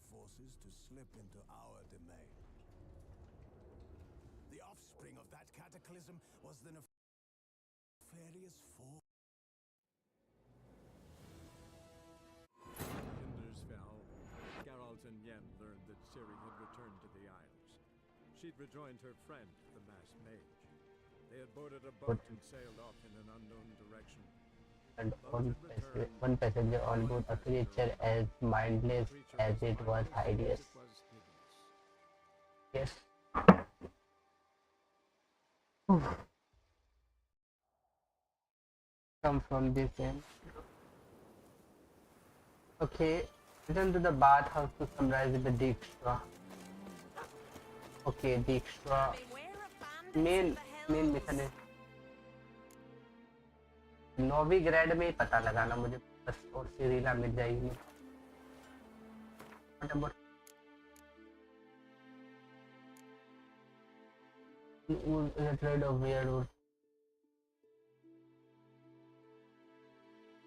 forces to slip into our domain. The offspring of that cataclysm was the nefarious force. Hinders fell. Geralt and Yen learned that Ciri had returned to the Isles. She'd rejoined her friend, the masked mage. They had boarded a boat and sailed off in an unknown direction. And one passenger on board a creature as mindless as it was hideous. Yes. Come from this end. Okay, return to the bathhouse to summarize the Dijkstra. Okay, Dijkstra. Main mission है. नोविग्रेड में ही पता लगाना मुझे बस और Cirilla मिल जाएगी. What about the trade of weird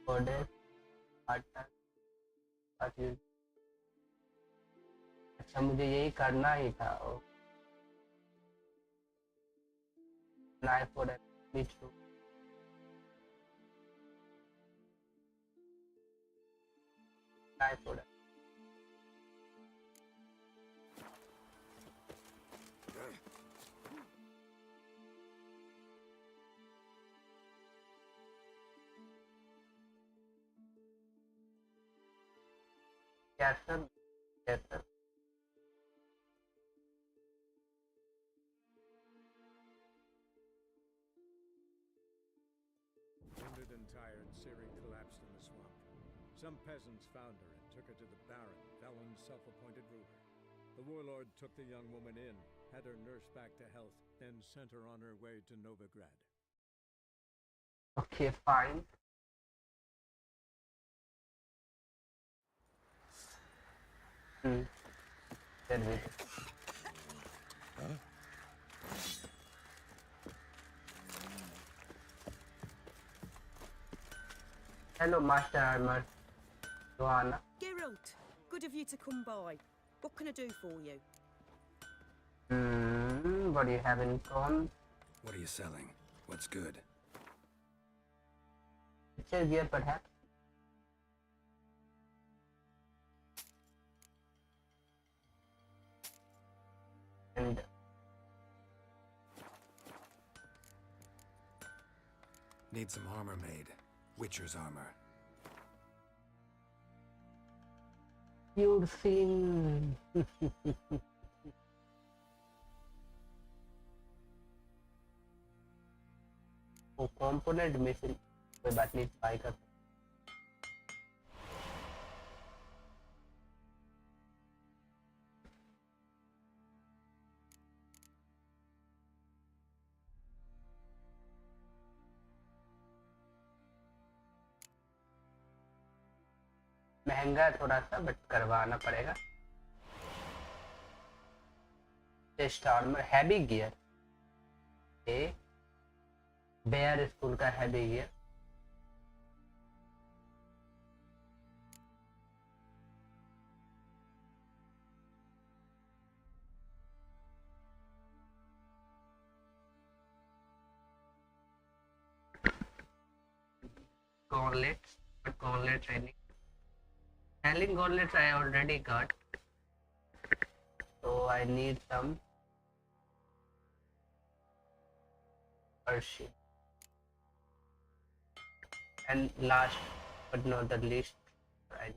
goddess अच्छा मुझे यही करना ही था. Knife for that me too. Knife for that. Yes sir. Yes sir. Wounded and tired, Ciri collapsed in the swamp. Some peasants found her and took her to the Baron, Velen's self-appointed ruler. The warlord took the young woman in, had her nursed back to health, then sent her on her way to Novigrad. Okay, fine. Then we. Hello, Master Armor. Joanna. Geralt, good of you to come by. What can I do for you? What do you have in common? What are you selling? What's good? Picture gear, perhaps. And Need some armor made. Witcher's armor. you've seen. वो component missing. कोई बात नहीं, buy कर. महंगा थोड़ा सा बट करवाना पड़ेगा. Test armor heavy gear. Bear school का heavy gear. Gauntlets, but gauntlet training. Handling gauntlets I already got, so I need some Hershey. And last but not the least, I need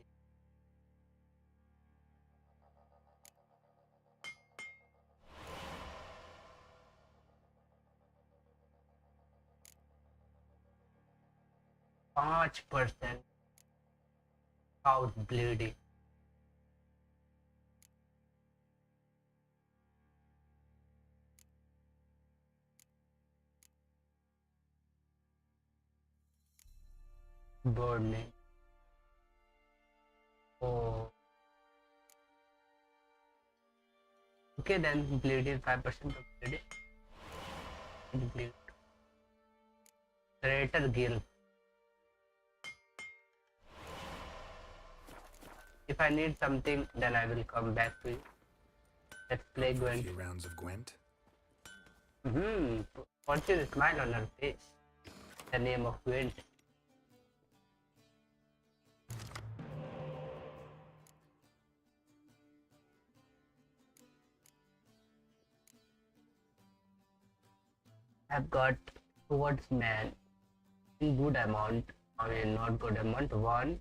%5 out bleeding. Burning. Oh. Okay, then bleeding 5% of bleeding. Bleed. Greater guilt. If I need something, then I will come back to you. Let's play A Gwent. few rounds of Gwent. What's your smile on her face? The name of Gwent. I've got swordsman in good amount. I mean, not good amount. One.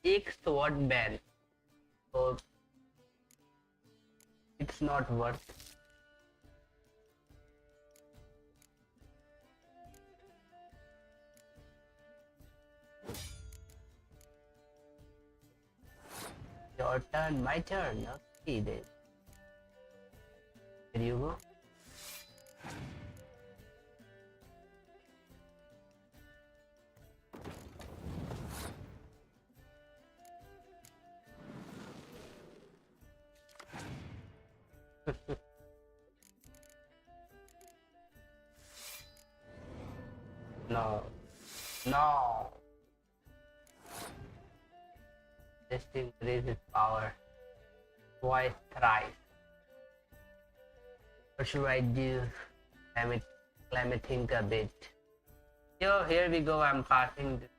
एक swordman. So it's not worth. Your turn, my turn. Okay, then. Here you go. No. No. This increases power twice, thrice. What should I do? Let me think a bit. Yo, here we go. I'm passing this.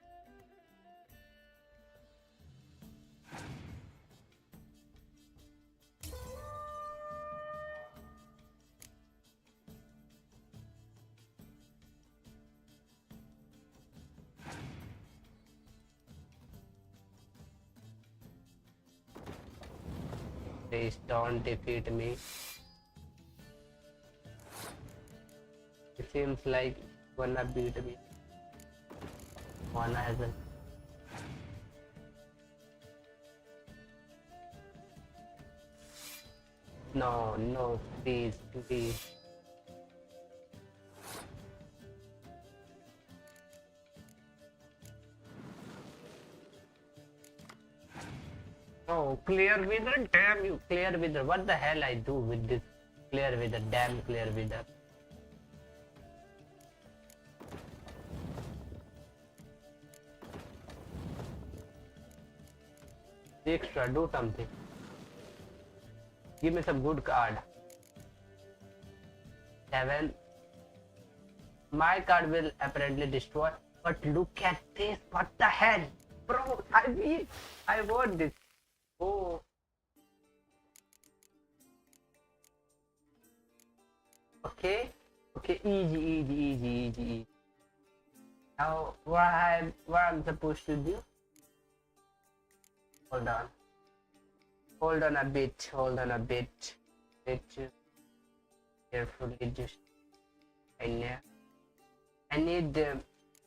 Please don't defeat me. It seems like wanna beat me. Wanna hasn't. No, no, please, please. Oh, clear wither, damn you, clear wither. What the hell I do with this clear wither, damn clear wither. Extra, do something. Give me some good card. 7. My card will apparently destroy. But look at this. What the hell? Bro, I want this. Oh. Okay. Okay, easy. Now, what I'm supposed to do? Hold on. Hold on a bit. Let's just carefully just. I need the.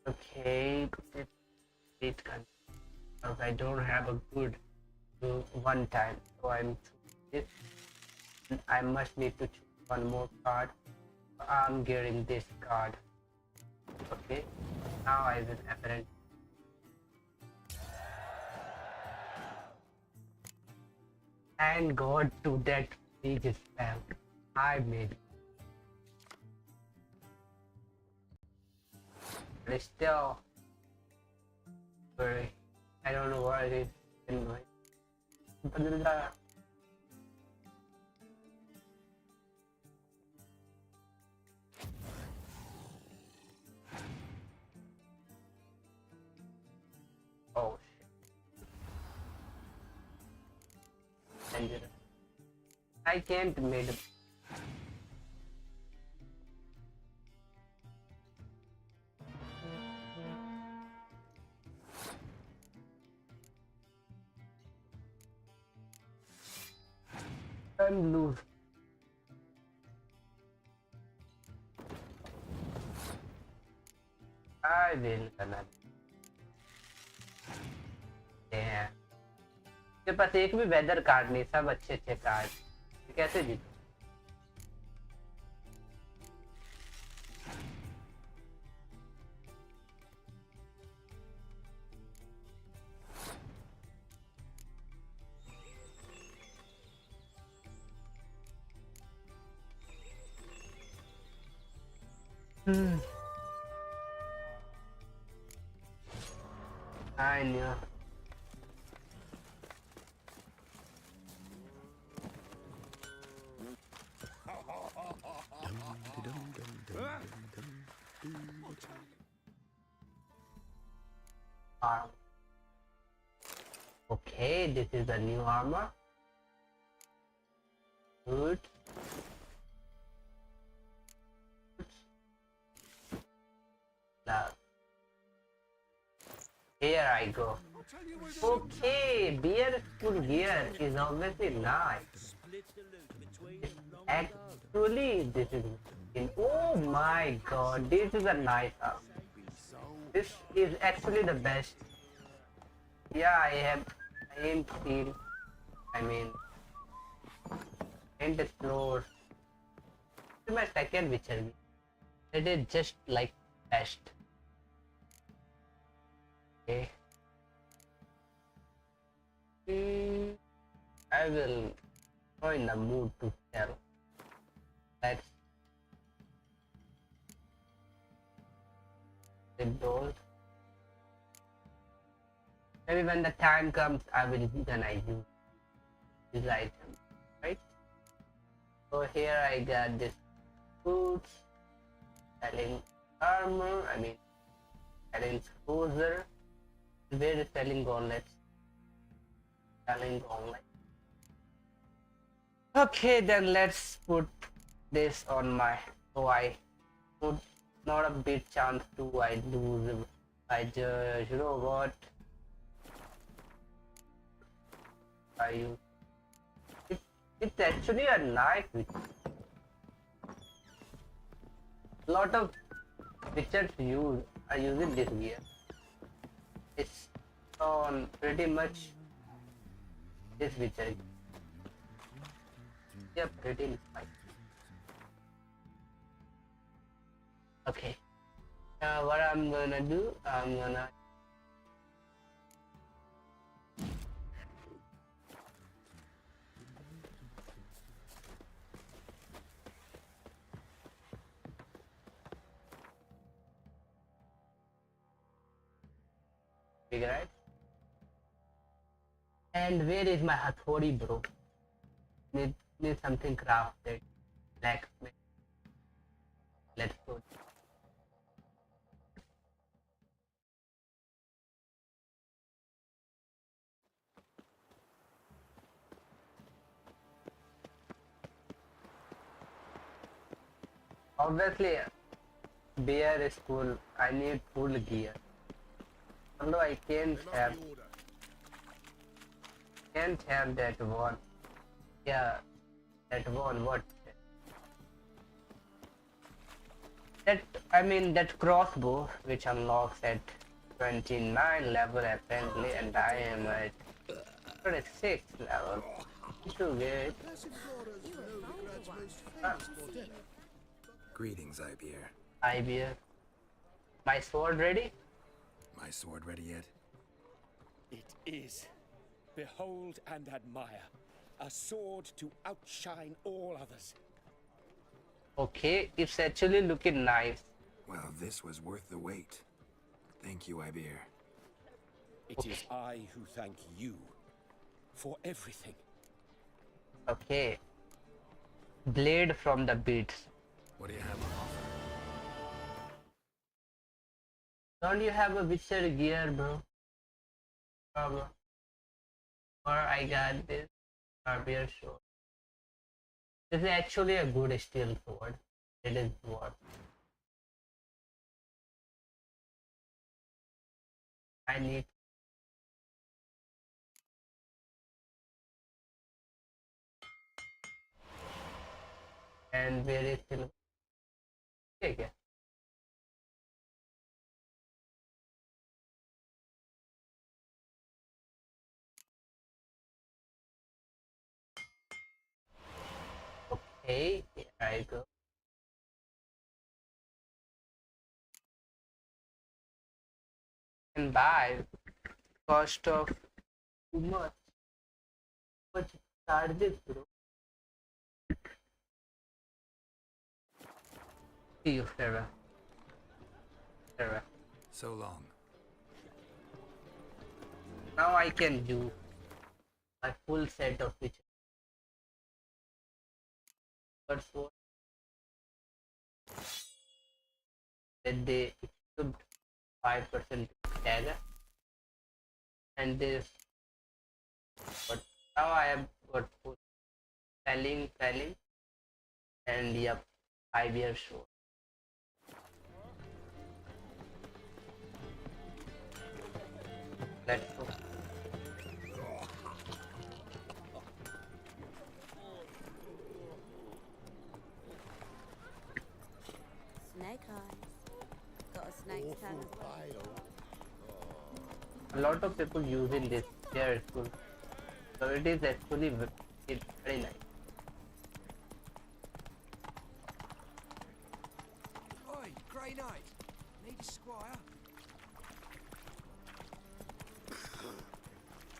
Okay. I don't have a good one time, so I must need to choose one more card. I'm getting this card. Okay. Now I will apparently. Thank God to that big spam. I made it. But it's still very. I don't know what it is anyway. Oh shit. I can't made it. I'm loose. I will gonna. Yeah. मेरे पास एक भी weather card नहीं, सब अच्छे अच्छे card. कैसे जीतूं? I knew. arm. Okay, this is the new armor. Good. Now, here I go. Okay, beer school gear is obviously nice. Actually, this is oh my god, this is a nice arm. This is actually the best. Yeah, I ain't seen. I mean, ain't explored. This is my second Witcher game. It is just like best. Okay. I will go in the mood to sell. Let's get those. Maybe when the time comes, I will gonna use these items, right? So here I got this boots, selling armor. I mean, selling exposure. Where is selling gauntlets? Selling gauntlets. Okay, then let's put this on my. So I put not a big chance to I lose. I just you know what. It's actually a nice Witcher. Lot of Witchers are using this gear. It's on pretty much this Witcher. Yeah, pretty much. Okay. Now what I'm gonna do, I'm gonna figure out. And where is my Hathori, bro? Need something crafted. Blacksmith. Let's go. Obviously, beer is cool. I need full gear. Although I can't have that one. Yeah, that one. What? That I mean that crossbow, which unlocks at 29 level apparently, and I am at 26 level. Too good. Greetings, Ibeer. Ibeer. My sword ready? My sword ready yet? It is. Behold and admire. A sword to outshine all others. Okay, it's actually looking nice. Well, this was worth the wait. Thank you, Ibeer. It is I who thank you for everything. Okay. Blade from the beats. What do you have on offer? Don't you have a Witcher gear, bro? Or I got this Ibeer sword. This is actually a good steel sword. It is what I need. And where is still? Okay. Okay, here I go. And buy cost of too much. Much charges, bro. See you, Sarah. Sarah. So long. Now I can do my full set of features. First one, that they equipped 5% dagger. and this. But now I have got selling, and yep, 5-year show. Let's go. Snake eyes. Got a snake's tongue as well. A lot of people using this here at school, so it is actually it's very nice. Oi, Grey Knight. Need a squire?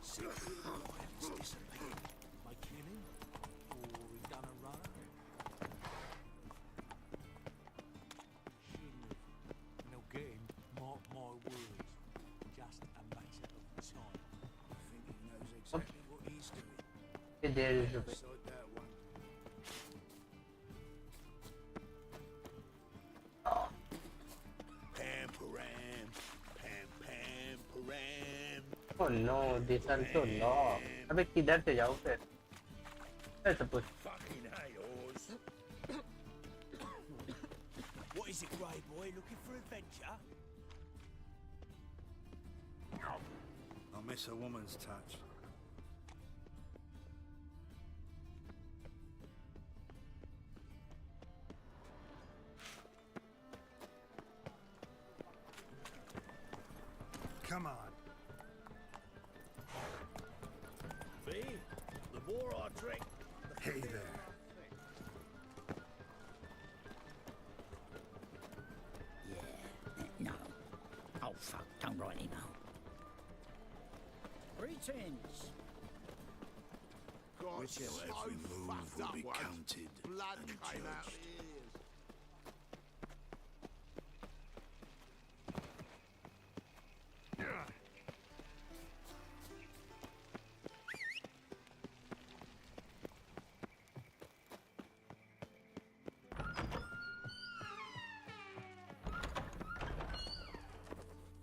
Secret lions disappeared. By killing? Or he done a runner? No game, mark my words. Just a matter of time. I think he knows exactly what he's doing. Okay, there is a way. Sort that one. Pam param, pam pam param. Oh no, these are so long. अबे किधर से जाऊँ फिर? That's a push. Fucking hayors. What is it, Grey Boy? Looking for adventure? I miss a woman's touch. Come on. V, the more I drink, Hey there. No. Oh, fuck. Don't write him out. greetings. Whichever every move will be counted and judged.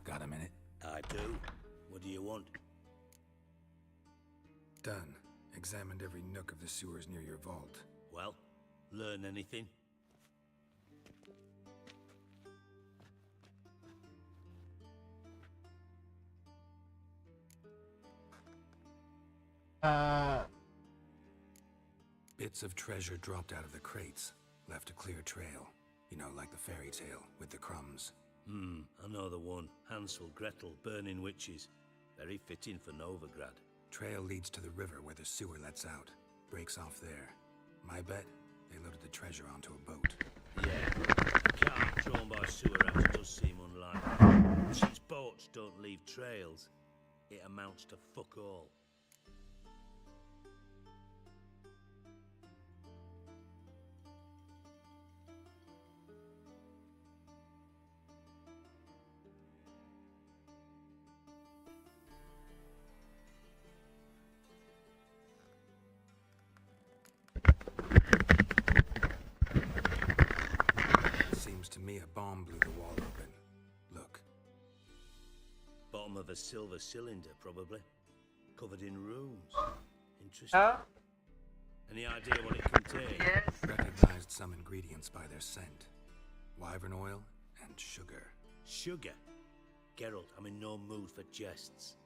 Got a minute? I do. What do you want? Done. Examined every nook of the sewers near your vault. Well, learn anything? Bits of treasure dropped out of the crates. Left a clear trail. You know, like the fairy tale with the crumbs. I know the one. Hansel, Gretel, burning witches. Very fitting for Novigrad. Trail leads to the river where the sewer lets out. Breaks off there. My bet, they loaded the treasure onto a boat. Yeah, cart drawn by sewer house does seem unlikely. Since boats don't leave trails, it amounts to fuck all. Seems to me a bomb blew the wall open. Look. Bottom of a silver cylinder, probably. Covered in runes. Interesting. Huh? Any idea what it contains? Yes. Recognized some ingredients by their scent. Wyvern oil and sugar. Sugar? Geralt, I'm in no mood for jests.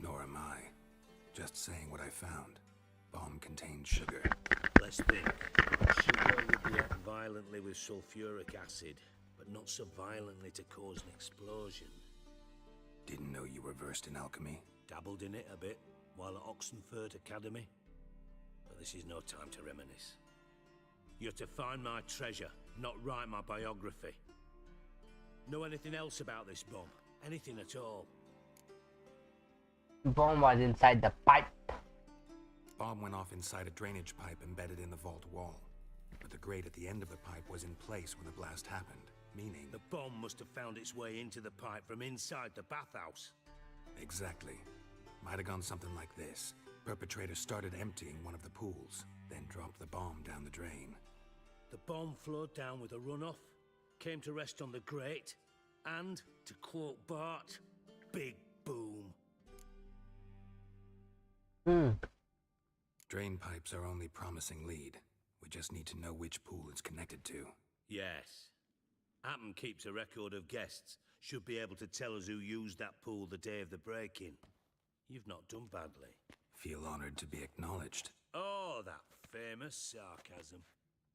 Nor am I. Just saying what I found. Bomb contained sugar. Let's think. Sugar would react violently with sulfuric acid, but not so violently to cause an explosion. Didn't know you were versed in alchemy. Dabbled in it a bit while at Oxenford Academy. But this is no time to reminisce. You're to find my treasure, not write my biography. Know anything else about this bomb? Anything at all? Bomb was inside the pipe. Bomb went off inside a drainage pipe embedded in the vault wall. But the grate at the end of the pipe was in place when the blast happened, meaning... The bomb must have found its way into the pipe from inside the bathhouse. Exactly. Might have gone something like this. Perpetrator started emptying one of the pools, then dropped the bomb down the drain. The bomb flowed down with a runoff, came to rest on the grate, and, to quote Bart, big boom. Drain pipes are only promising lead. We just need to know which pool it's connected to. Yes. Appen keeps a record of guests. Should be able to tell us who used that pool the day of the break-in. You've not done badly. Feel honored to be acknowledged. Oh, that famous sarcasm.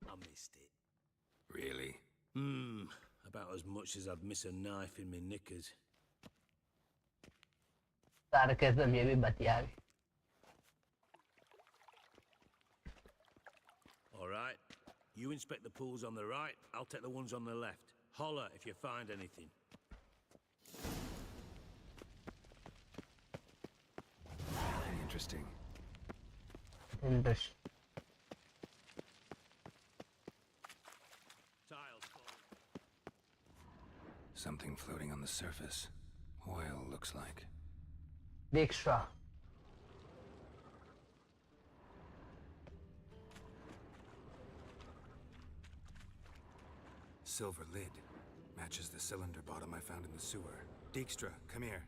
I missed it. Really? About as much as I'd miss a knife in me knickers. Sarcasm ये भी बतिया गई. All right. You inspect the pools on the right, I'll take the ones on the left. Holler if you find anything. Interesting. Interesting. Tiles falling. Something floating on the surface. Oil, looks like. The extra. Silver lid. Matches the cylinder bottom I found in the sewer. Dijkstra, come here.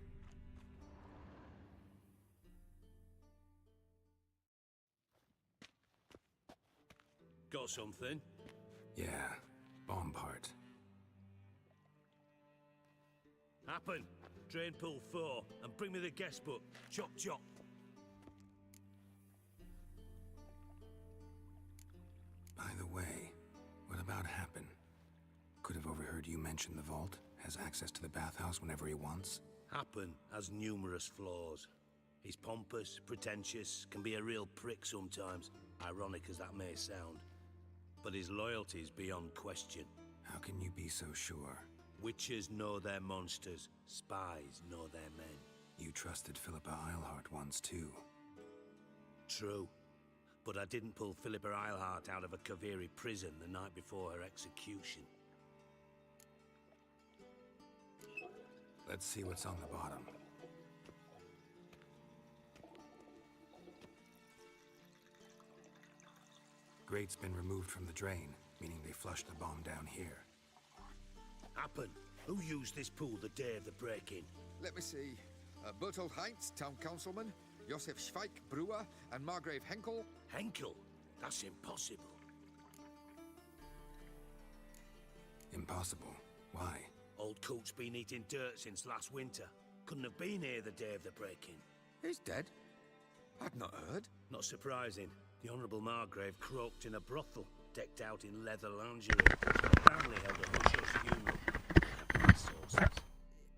Got something? Yeah, bomb part. Happen. Drain pool 4, and bring me the guest book. Chop chop. By the way, what about Happen? Could have overheard you mention the vault. Has access to the bathhouse whenever he wants. Happen has numerous flaws. He's pompous, pretentious, can be a real prick sometimes, ironic as that may sound. But his loyalty is beyond question. How can you be so sure? Witches know their monsters, spies know their men. You trusted Philippa Eilhart once too. True. But I didn't pull Philippa Eilhart out of a Kaviri prison the night before her execution. Let's see what's on the bottom. Grate's been removed from the drain, meaning they flushed the bomb down here. Happen. Who used this pool the day of the break-in? Let me see. Bertolt Heinz, town councilman, Josef Schweik, brewer, and Margrave Henkel. Henkel? That's impossible. Impossible. Why? Old coot's been eating dirt since last winter. Couldn't have been here the day of the break-in. He's dead? I'd not heard. Not surprising. The Honourable Margrave croaked in a brothel, decked out in leather lingerie. Family held a hush-hush funeral. My sources.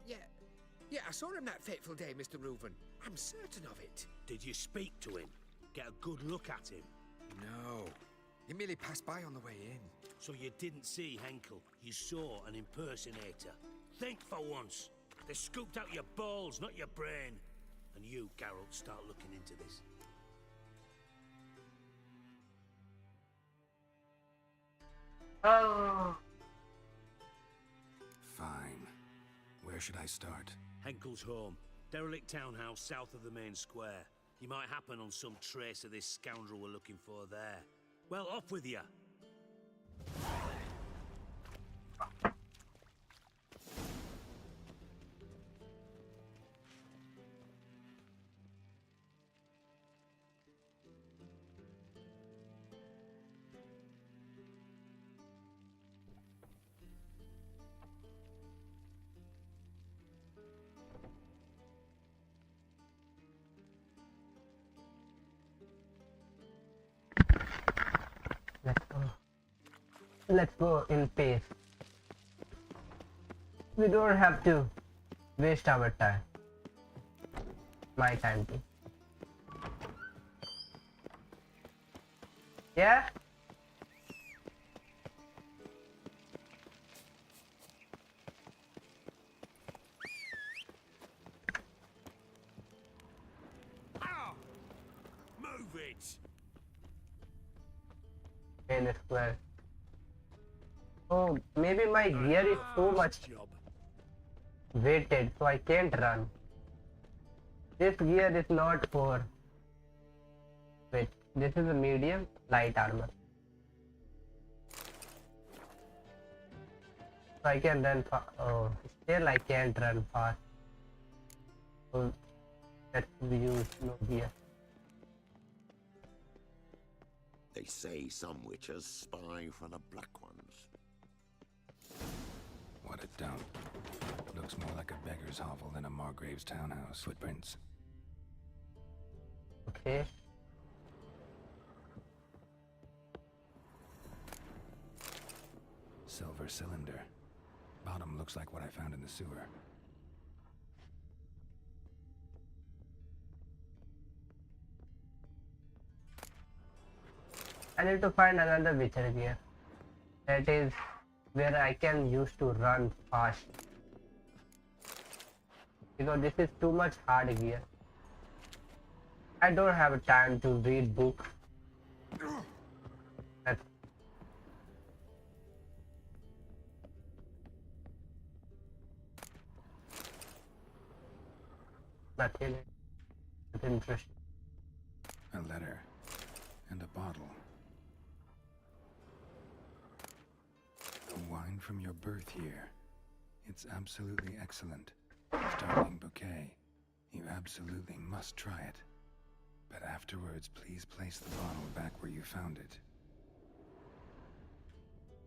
Yeah, I saw him that fateful day, Mr. Reuven. I'm certain of it. Did you speak to him? Get a good look at him? No. He merely passed by on the way in. So you didn't see Henkel. You saw an impersonator. Think for once. They scooped out your balls, not your brain. And you, Geralt, start looking into this. Oh. Fine. Where should I start? Henkel's home. Derelict townhouse south of the main square. You might happen on some trace of this scoundrel we're looking for there. Well, off with you. Let's go in pace. We don't have to waste our time. My time too. Yeah? Ow! Move it! In the square. Oh, maybe my gear is too much weighted, so I can't run. This gear is not for... Wait, this is a medium light armor. So I can run fast. Oh, still I can't run fast. So let's use no gear. They say some witches spy for the black ones. What a dump. Looks more like a beggar's hovel than a Margrave's townhouse. Footprints. Okay. Silver cylinder. Bottom looks like what I found in the sewer. I need to find another witcher gear. That is where I can use to run fast. Because this is too much hard gear. I don't have time to read books. That's nothing interesting. A letter. And a bottle. A wine from your birth year. It's absolutely excellent. Startling bouquet. You absolutely must try it. But afterwards, please place the bottle back where you found it.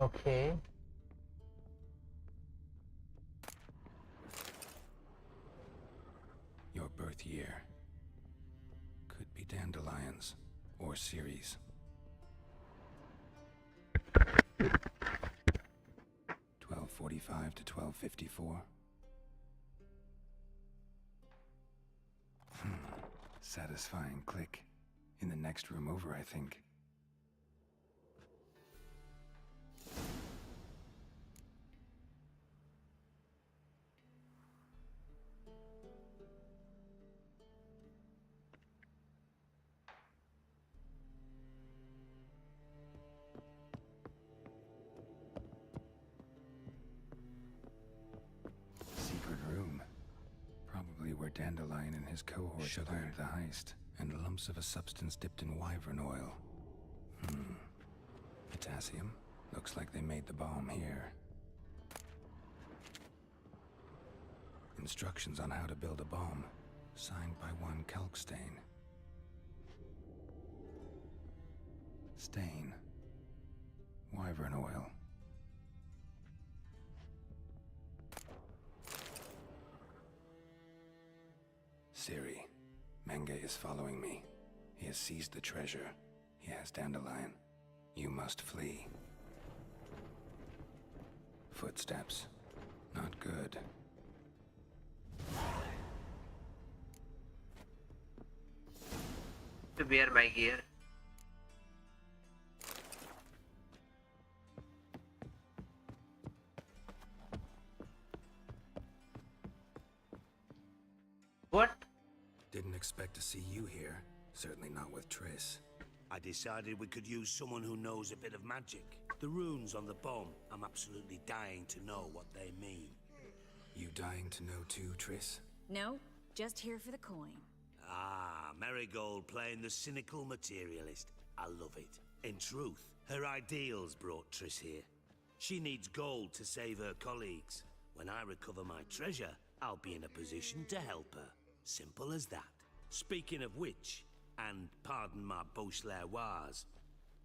Okay. Your birth year. Could be dandelions or Ceres. 1245 to 1254. Satisfying click. In the next room over, I think. Secret room. Probably where Dandelion and his cohorts planned the heist. And lumps of a substance dipped in wyvern oil. Potassium? Looks like they made the bomb here. Instructions on how to build a bomb. Signed by one Kalkstain. Stain. Wyvern oil. Siri. Menge is following me. He has seized the treasure. He has Dandelion. You must flee. Footsteps. Not good. To wear my gear. What? Didn't expect to see you here. Certainly not with Triss. I decided we could use someone who knows a bit of magic. The runes on the bomb, I'm absolutely dying to know what they mean. You dying to know too, Triss? No, just here for the coin. Ah, Marigold playing the cynical materialist. I love it. In truth, her ideals brought Triss here. She needs gold to save her colleagues. When I recover my treasure, I'll be in a position to help her. Simple as that. Speaking of which, and pardon my Beauclervoise,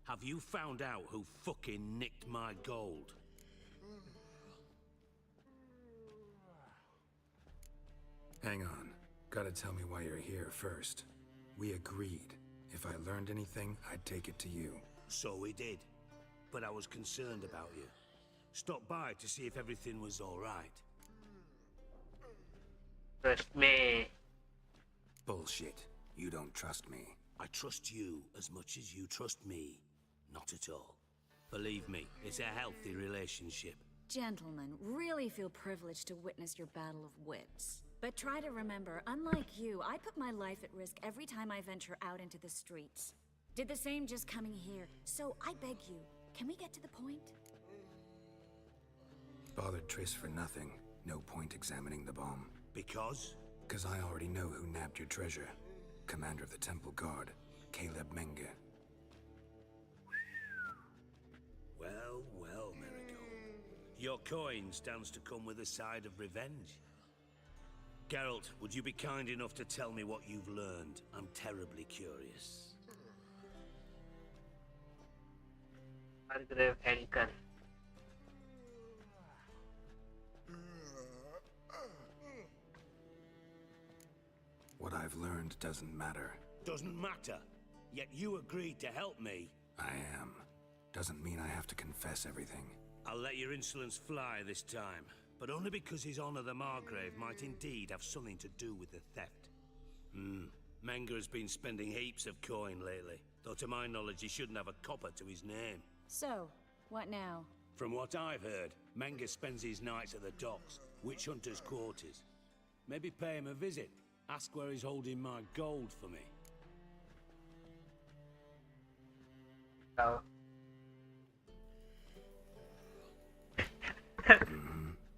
have you found out who fucking nicked my gold? Hang on. Gotta tell me why you're here first. We agreed. If I learned anything, I'd take it to you. So we did. but I was concerned about you. Stopped by to see if everything was all right. Trust me. Bullshit. You don't trust me. I trust you as much as you trust me. Not at all. Believe me, it's a healthy relationship. Gentlemen, really feel privileged to witness your battle of wits. But try to remember, unlike you, I put my life at risk every time I venture out into the streets. Did the same just coming here. So I beg you, can we get to the point? Bothered Triss for nothing. No point examining the bomb. Because? Because I already know who nabbed your treasure. Commander of the Temple Guard, Caleb Menge. Well, well, Marigold. Your coin stands to come with a side of revenge. Geralt, would you be kind enough to tell me what you've learned? I'm terribly curious. Margrave Henkel. What I've learned doesn't matter. Doesn't matter. Yet you agreed to help me. I am. Doesn't mean I have to confess everything. I'll let your insolence fly this time, but only because His Honor the Margrave might indeed have something to do with the theft. Menge has been spending heaps of coin lately, though to my knowledge he shouldn't have a copper to his name. So, what now? From what I've heard, Menge spends his nights at the docks, witch hunters' quarters. Maybe pay him a visit. Ask where he's holding my gold for me. Oh.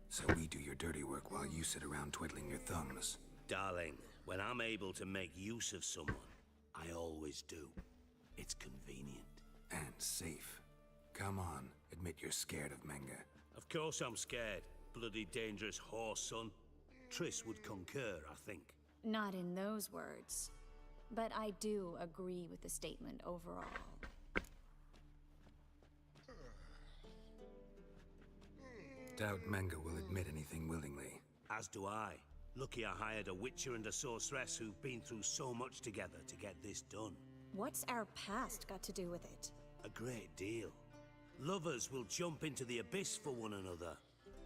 So we do your dirty work while you sit around twiddling your thumbs. Darling, when I'm able to make use of someone, I always do. It's convenient. And safe. Come on, admit you're scared of Menge. Of course I'm scared. Bloody dangerous horse, son. Triss would concur, I think. Not in those words. But I do agree with the statement overall. Doubt Menge will admit anything willingly. As do I. Lucky I hired a witcher and a sorceress who've been through so much together to get this done. What's our past got to do with it? A great deal. Lovers will jump into the abyss for one another.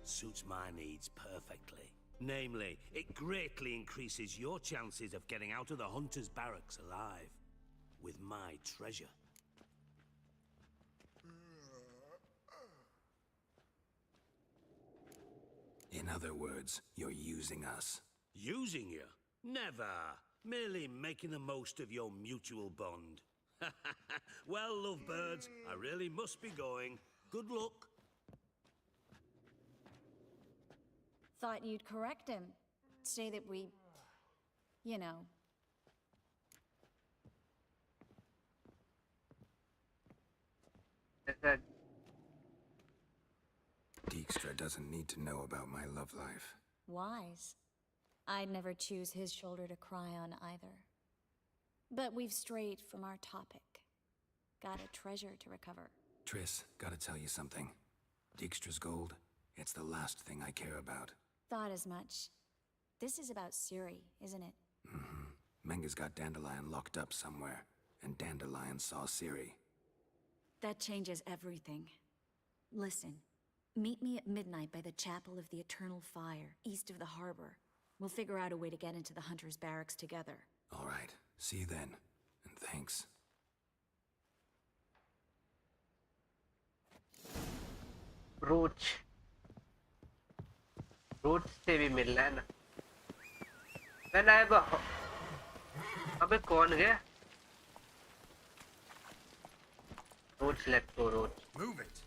Suits my needs perfectly. Namely, it greatly increases your chances of getting out of the hunter's barracks alive. With my treasure. In other words, you're using us. Using you? Never. Merely making the most of your mutual bond. Well, lovebirds, I really must be going. Good luck. Thought you'd correct him. Say that we... you know. Dijkstra doesn't need to know about my love life. Wise. I'd never choose his shoulder to cry on either. But we've strayed from our topic. Got a treasure to recover. Triss, gotta tell you something. Dijkstra's gold, it's the last thing I care about. Thought as much. This is about Ciri, isn't it? Menge's got Dandelion locked up somewhere, and Dandelion saw Ciri. That changes everything. Listen, meet me at midnight by the Chapel of the Eternal Fire, east of the harbor. We'll figure out a way to get into the Hunter's barracks together. All right, see you then, and thanks. Roots से भी मिलना है ना। मैंने अबे कौन गया? Roots, let's go, Roots. Move it.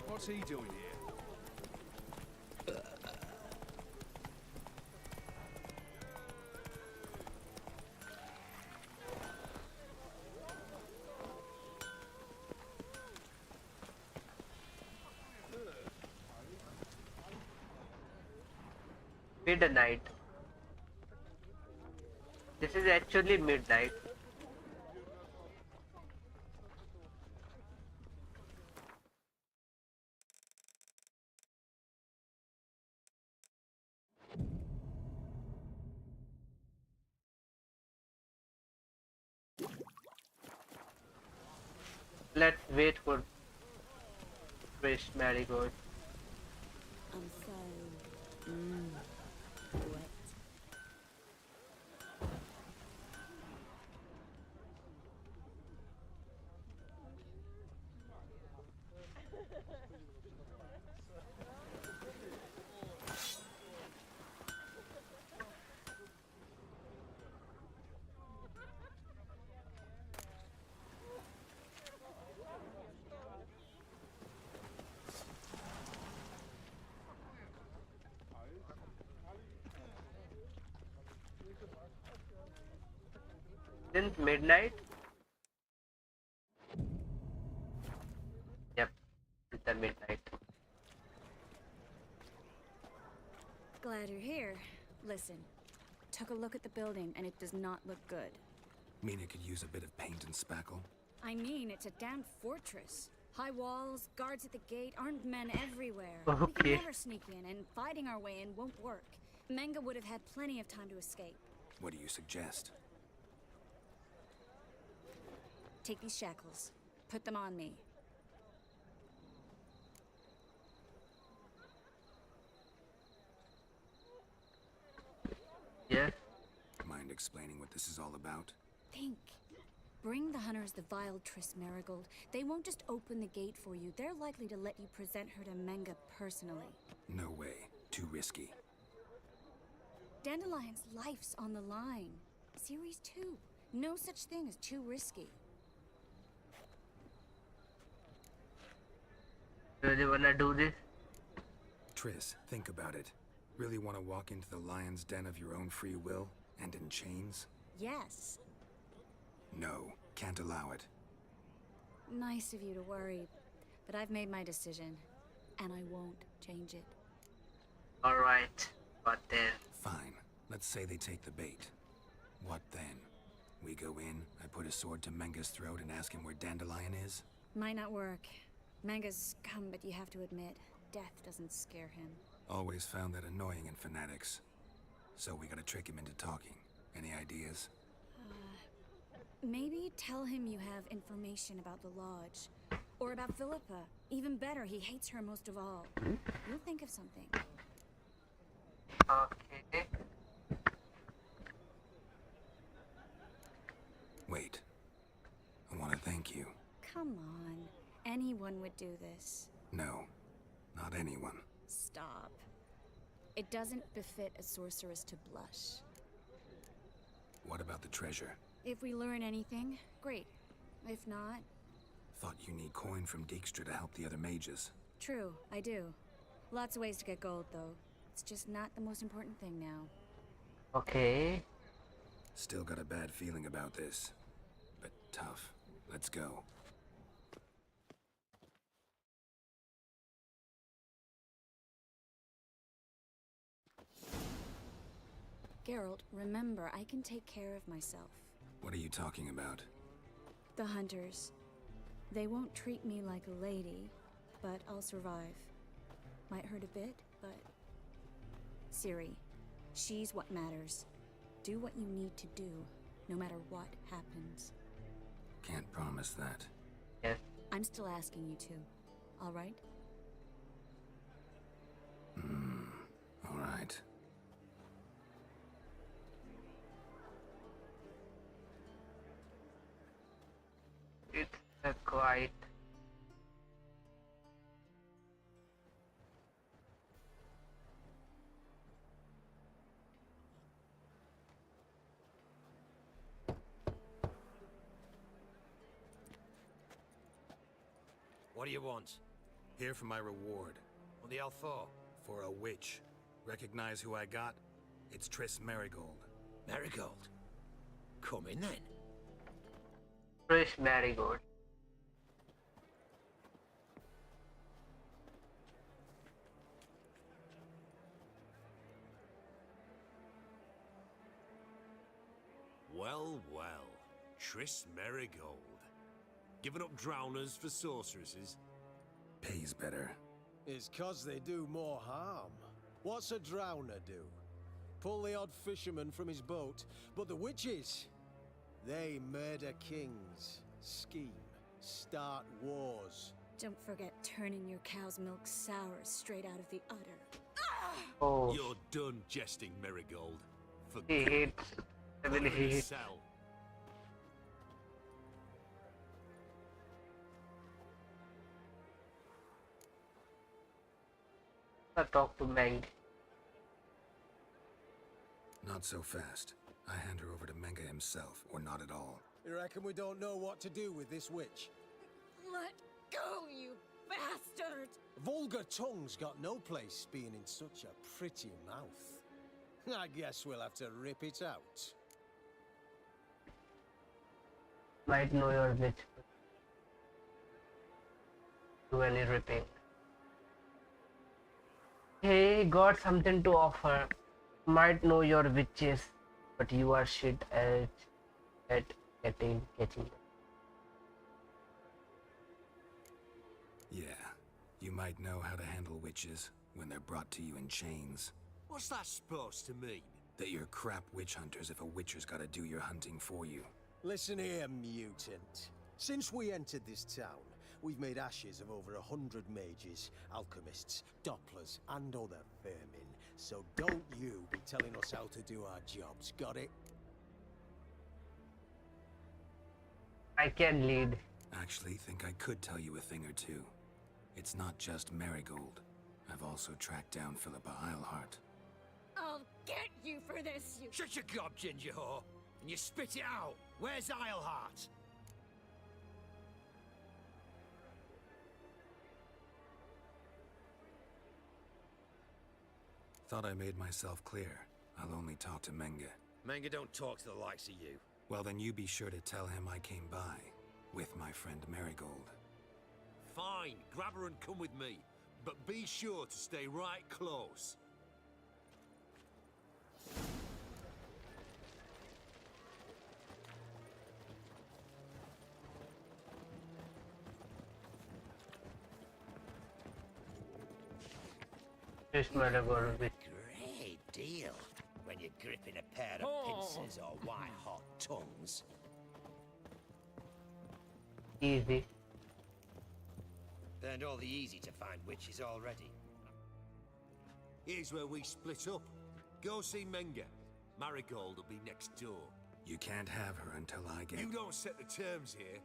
What's he doing here? Midnight. This is actually midnight. Let's wait for Trish Marigold. I'm so wet. Since midnight? Yep, it's at midnight. Glad you're here. Listen, took a look at the building and it does not look good. Mean it could use a bit of paint and spackle? I mean, it's a damn fortress. High walls, guards at the gate, armed men everywhere. We Okay. can never sneak in, and fighting our way in won't work. Menga would have had plenty of time to escape. What do you suggest? Take these shackles. Put them on me. Yes. Mind explaining what this is all about? Think. Bring the hunters the vile Triss Marigold. They won't just open the gate for you. They're likely to let you present her to Menga personally. No way. Too risky. Dandelion's life's on the line. Series 2. No such thing as too risky. Do they wanna do this? Triss, think about it. Really want to walk into the lion's den of your own free will and in chains? Yes. No, can't allow it. Nice of you to worry, but I've made my decision, and I won't change it. Alright, but then. Fine. Let's say they take the bait. What then? We go in, I put a sword to Menga's throat and ask him where Dandelion is? Might not work. Menga's scum, but you have to admit, death doesn't scare him. Always found that annoying in fanatics. So we gotta trick him into talking. Any ideas? Maybe tell him you have information about the Lodge. Or about Philippa. Even better, he hates her most of all. You'll think of something. Okay. Wait. I want to thank you. Come on. Anyone would do this. No, not anyone. Stop. It doesn't befit a sorceress to blush. What about the treasure? If we learn anything, great. If not... Thought you need coin from Dijkstra to help the other mages. True, I do. Lots of ways to get gold, though. It's just not the most important thing now. Okay. Still got a bad feeling about this. But tough. Let's go. Geralt, remember, I can take care of myself. What are you talking about? The hunters. They won't treat me like a lady, but I'll survive. Might hurt a bit, but... Ciri, she's what matters. Do what you need to do, no matter what happens. Can't promise that. Yes. I'm still asking you to, alright? Alright. It's a quite. What do you want? Here for my reward. What the hell for? For a witch. Recognize who I got? It's Triss Marigold. Marigold? Come in then. Trish Marigold. Well, well. Triss Marigold. Giving up drowners for sorceresses? Pays better. It's 'cause they do more harm. What's a drowner do? Pull the odd fisherman from his boat, but the witches, they murder kings, scheme, start wars. Don't forget turning your cow's milk sour straight out of the udder. Oh, You're done jesting, Marigold. For he good. hates. I really Put her in a hate. cell. I talk to Mang. Not so fast. I hand her over to Menge himself, or not at all. You reckon we don't know what to do with this witch? Let go, you bastard! Vulgar tongue's got no place being in such a pretty mouth. I guess we'll have to rip it out. Might know your witch. Do any ripping. Hey, got something to offer. Might know your witches, but you are shit at catching them. Yeah, you might know how to handle witches when they're brought to you in chains. What's that supposed to mean? That you're crap witch hunters if a witcher's gotta do your hunting for you. Listen here, mutant. Since we entered this town, we've made ashes of over 100 mages, alchemists, dopplers, and other vermin. So don't you be telling us how to do our jobs, got it? I can lead. Actually, think I could tell you a thing or two. It's not just Marigold. I've also tracked down Philippa Eilhart. I'll get you for this, you... Shut your gob, ginger whore, and you spit it out. Where's Eilhart? Thought I made myself clear. I'll only talk to Menge. Menge don't talk to the likes of you. Well, then you be sure to tell him I came by with my friend Marigold. Fine, grab her and come with me. But be sure to stay right close. Just Marigold with Great deal when you're gripping a pair of pincers or white-hot tongues. easy. Learned all the easy-to-find witches already. Here's where we split up. Go see Menge. Marigold will be next door. You can't have her until I get... You don't set the terms here.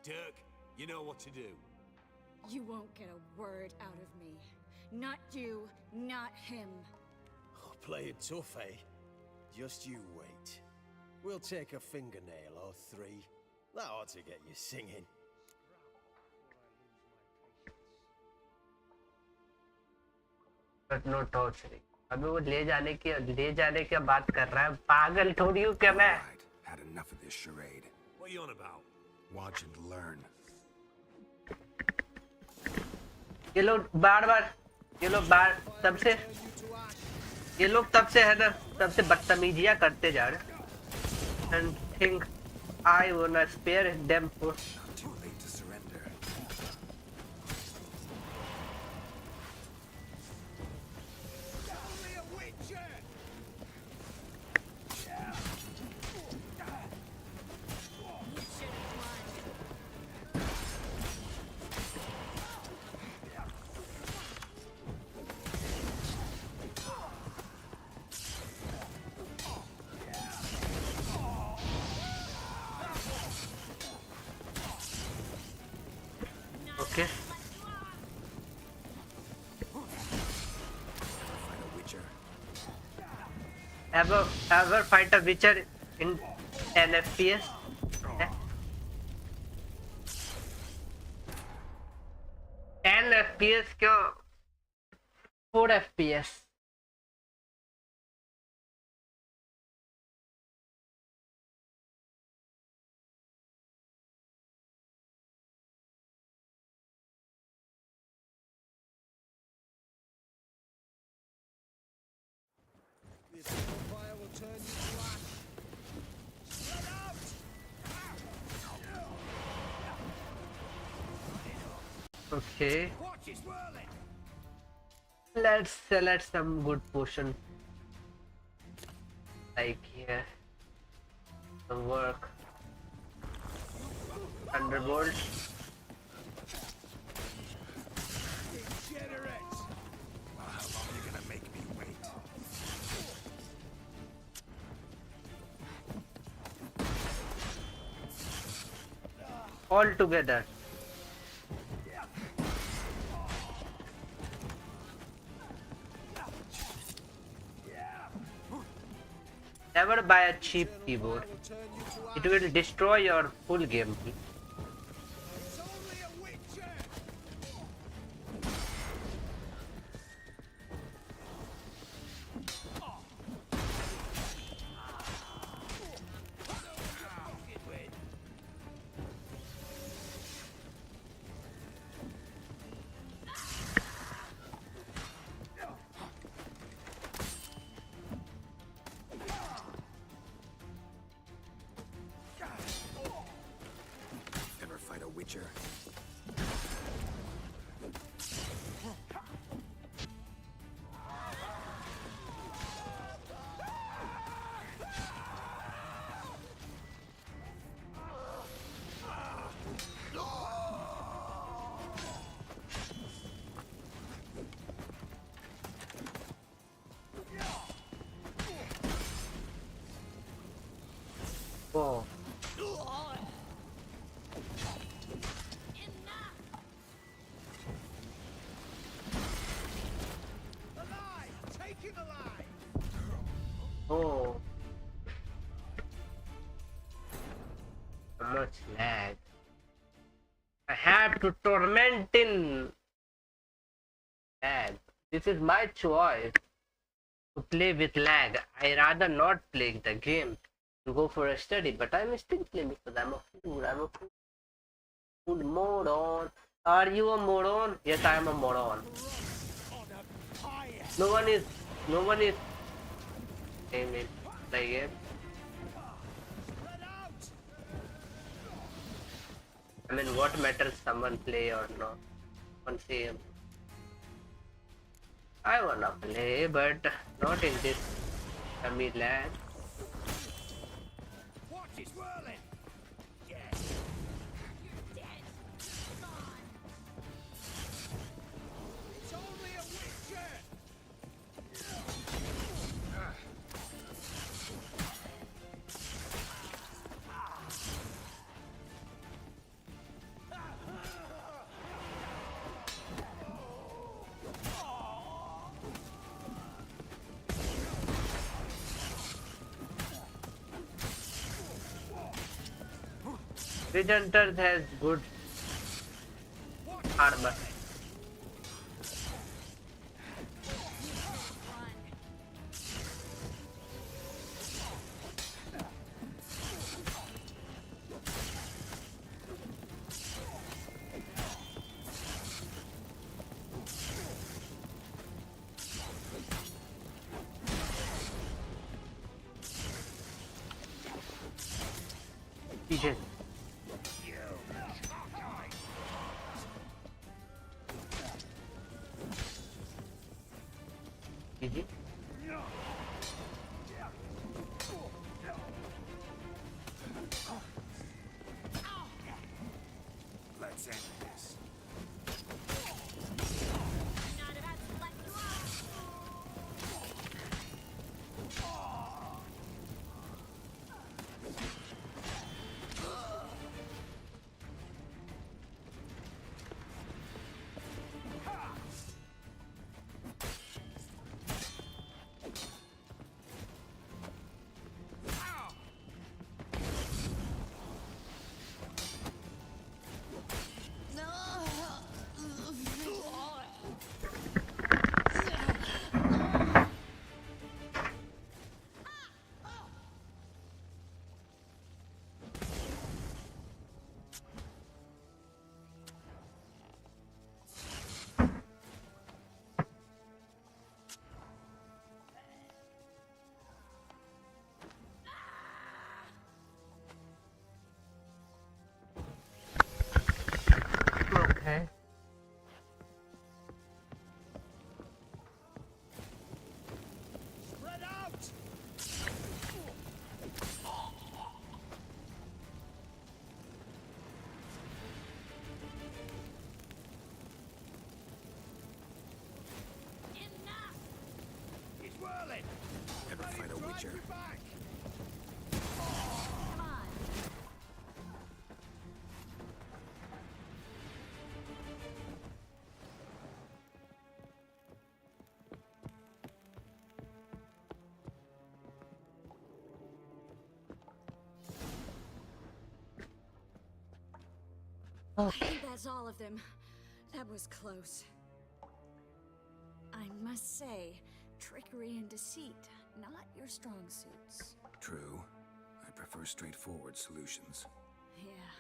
Dirk, you know what to do. You won't get a word out of me. Not you, not him. Oh, playing tough, eh? Just you wait. We'll take a fingernail or three. That ought to get you singing. But no torturing. अभी वो ले जाने की बात कर रहा है. पागल थोड़ी हूँ क्या मैं? Had enough of this charade. What are you on about? Watch and learn. ये लोग बार-बार तब से है ना, तब से बदतमीजियां करते जा रहे हैं. And think I wanna spare them for... Too late to surrender. Okay. Ever fight a witcher in 10 FPS? Yeah. 10 FPS क्यों? 4 FPS. The eternal fire will turn you to ash. Spread out! Okay. Watch it swirling! Let's select some good potion. Like here. Some work. Thunderbolt. Degenerates! Well, how long are you gonna make me wait? All together. Never buy a cheap keyboard. It will destroy your full gameplay. It's only a witcher! Ever fight a witcher? Oh. Alive! Take him alive! Oh. So much lag. I have to torment in lag. This is my choice to play with lag. I rather not play the game to go for a study, but I'm still playing because I'm a fool. I'm a fool moron. Are you a moron? Yes, I am a moron. No one is aiming like it. I mean, what matters someone play or not? One same. I wanna play, but not in this dummy lag. What is whirling? It's only a witcher! Witch Hunter has good armor. Pigeon. GG. Let's end this. creature. Come on. I think that's all of them. That was close. I must say, trickery and deceit, not your strong suits. True. I prefer straightforward solutions. Yeah.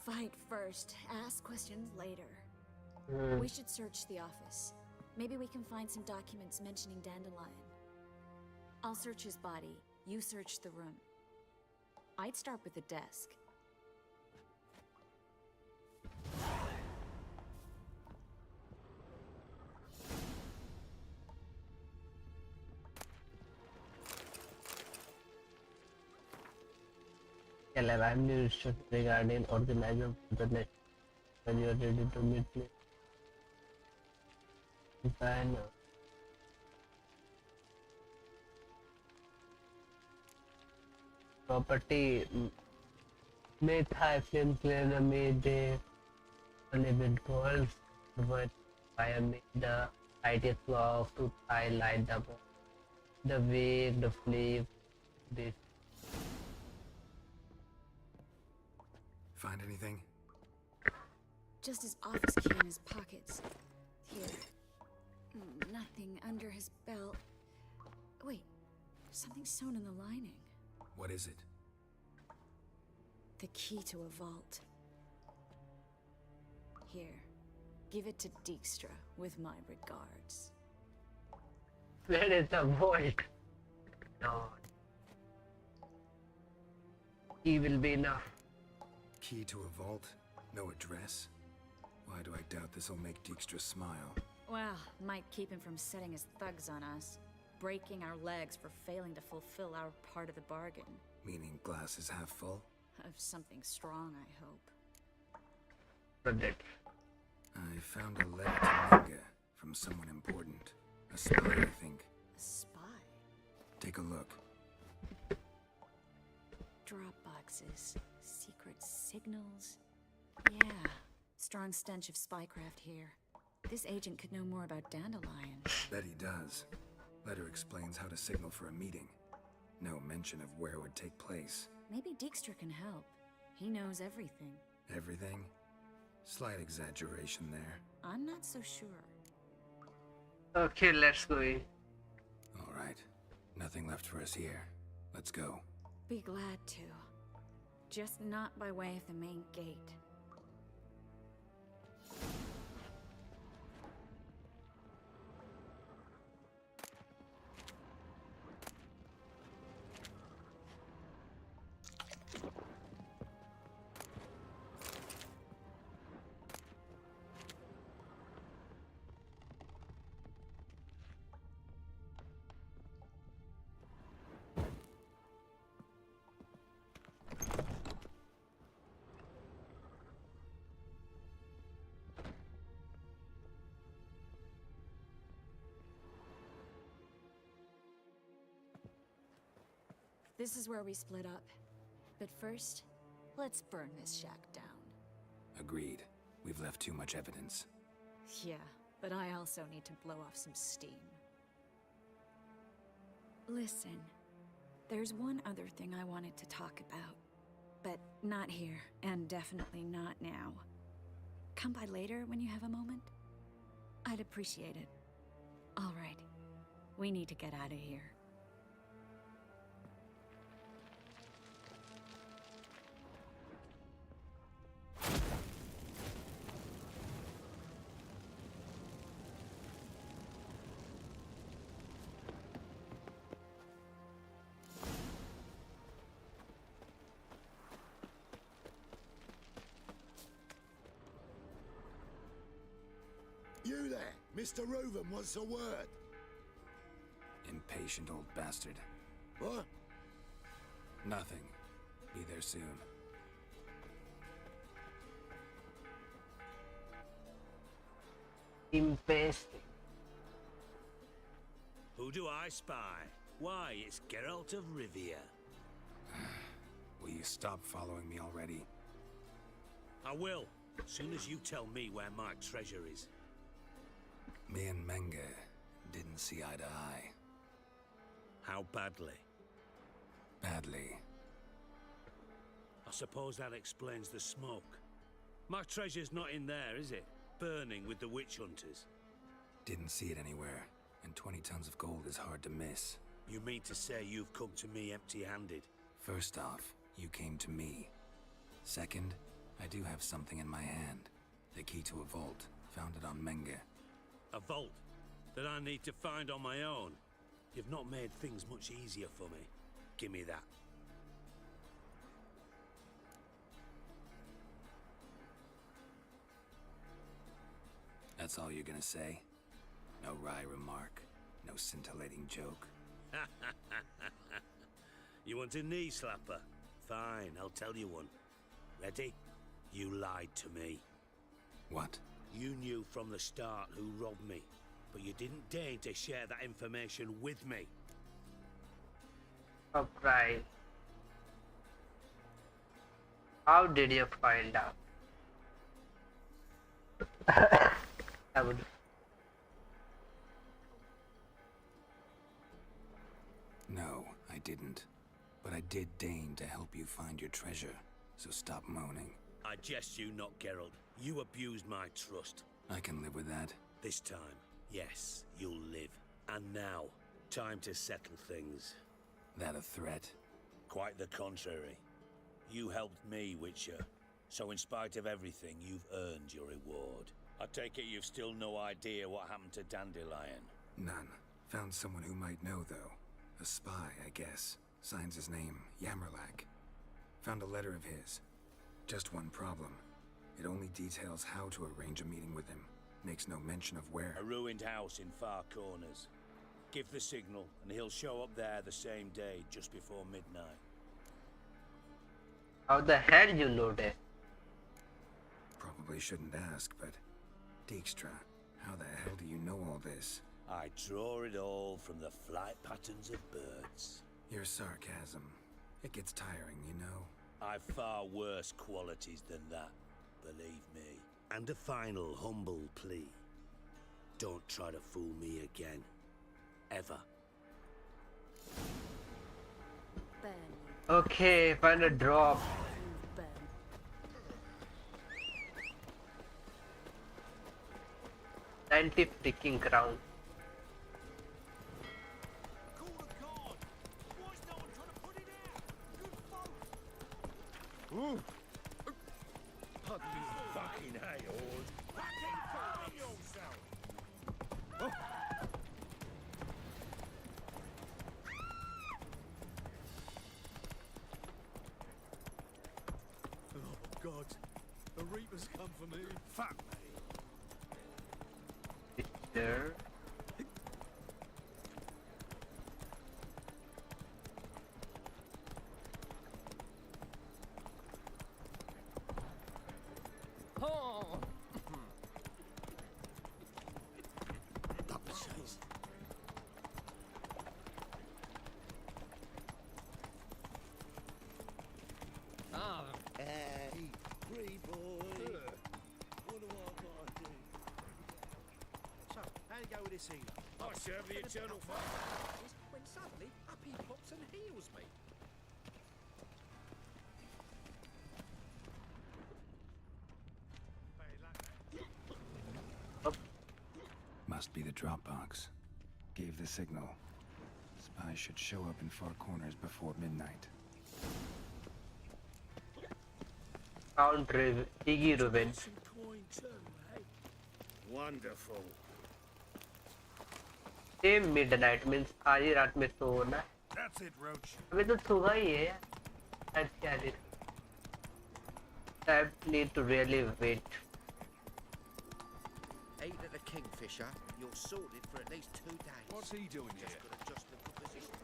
Fight first, ask questions later. We should search the office. Maybe we can find some documents mentioning Dandelion. I'll search his body. You search the room. I'd start with the desk. I've new instructions regarding organizer for the next when you are ready to meet me. Fine. Property may high flame clear made uneven calls, but I made the ideas flow to highlight the wave, the flame, this. Find anything? Just his office key in his pockets. Here. Nothing under his belt. Wait, something sewn in the lining. What is it? The key to a vault. Here, give it to Dijkstra with my regards. Where is the vault? No. He will be enough. Key to a vault? No address? Why do I doubt this'll make Dijkstra smile? Well, might keep him from setting his thugs on us. Breaking our legs for failing to fulfill our part of the bargain. Meaning glass is half full? Of something strong, I hope. Predict. I found a letter to Minga from someone important. A spy, I think. A spy? Take a look. Drop boxes. Secret signals. Yeah. Strong stench of spycraft here. This agent could know more about Dandelion. Bet he does. Letter explains how to signal for a meeting. No mention of where it would take place. Maybe Dijkstra can help. He knows everything. Everything? Slight exaggeration there. I'm not so sure. Okay, let's go in. Alright. Nothing left for us here. Let's go. Be glad to. Just not by way of the main gate. This is where we split up. But first, let's burn this shack down. Agreed. We've left too much evidence. Yeah, but I also need to blow off some steam. Listen, there's one other thing I wanted to talk about. But not here, and definitely not now. Come by later when you have a moment? I'd appreciate it. All right. We need to get out of here. You there, Mr. Reuven wants a word. Impatient old bastard. What? Nothing. Be there soon. Impatient. Who do I spy? Why, it's Geralt of Rivia. Will you stop following me already? I will, as soon as you tell me where my treasure is. Me and Menge didn't see eye to eye. How badly? Badly. I suppose that explains the smoke. My treasure's not in there, is it? Burning with the witch hunters. Didn't see it anywhere, and 20 tons of gold is hard to miss. You mean to say you've come to me empty-handed? First off, you came to me. Second, I do have something in my hand. The key to a vault, founded on Menge. A vault that I need to find on my own? You've not made things much easier for me. Give me that. That's all you're gonna say? No wry remark, no scintillating joke. You want a knee slapper? Fine, I'll tell you one. Ready? You lied to me. What? You knew from the start who robbed me, but you didn't deign to share that information with me. Surprise. How did you find out? I would. No, I didn't. But I did deign to help you find your treasure, so stop moaning. I jest you not, Geralt. You abused my trust. I can live with that. This time, yes, you'll live. And now, time to settle things. That a threat? Quite the contrary. You helped me, Witcher. So in spite of everything, you've earned your reward. I take it you've still no idea what happened to Dandelion? None. Found someone who might know, though. A spy, I guess. Signs his name, Yammerlack. Found a letter of his. Just one problem. It only details how to arrange a meeting with him. Makes no mention of where. A ruined house in Far Corners. Give the signal, and he'll show up there the same day, just before midnight. How the hell you know that? Probably shouldn't ask, but... Dijkstra, how the hell do you know all this? I draw it all from the flight patterns of birds. Your sarcasm. It gets tiring, you know. I've far worse qualities than that, believe me. And a final humble plea. Don't try to fool me again. Ever. Okay, find a drop. 90 freaking crown. Ooh. Fucking hey, Ord. Fucking yourself. Oh. Oh, God. The Reaper's come for me. Fuck me. There. I serve the eternal fire. When suddenly up he pops and heals me. Must be the drop box. Gave the signal. Spies should show up in Far Corners before midnight. Count Iggy Ruben. Wonderful. Same midnight means आज ही रात में सोना. That's it, Roach. अभी तो सुबह ही है. That's it. I need to really wait. Eight at the Kingfisher. You're sorted for at least 2 days. What's he doing here? Just got adjustment for position.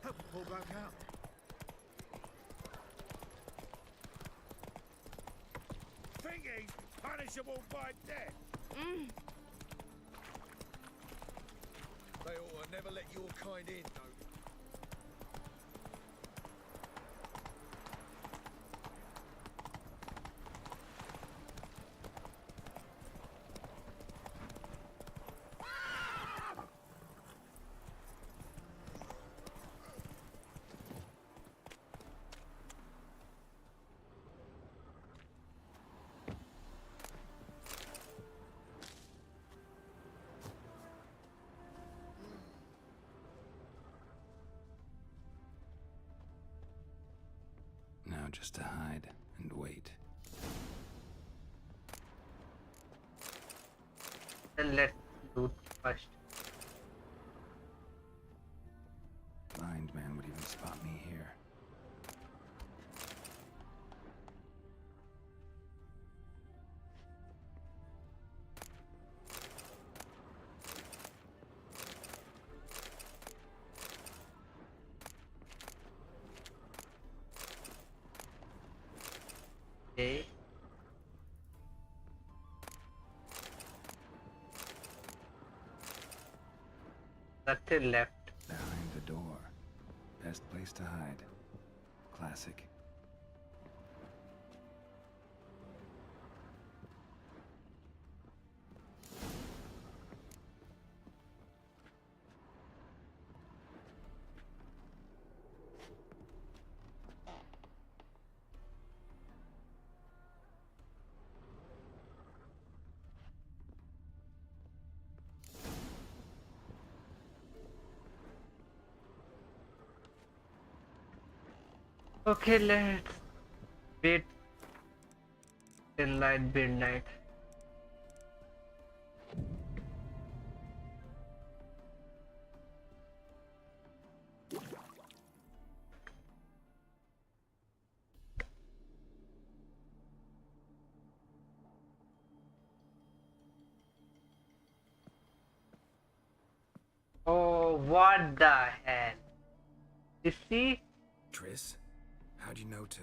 Help pull back out. punishable by death. They ought to never let your kind in, though. Now just to hide and wait. Then let's loot first. Blind man would even spot me here. Okay. Nothing left. Behind the door. Best place to hide. Classic. Okay, let's wait till midnight. Oh, what the hell? You see? Triss? How'd you know to...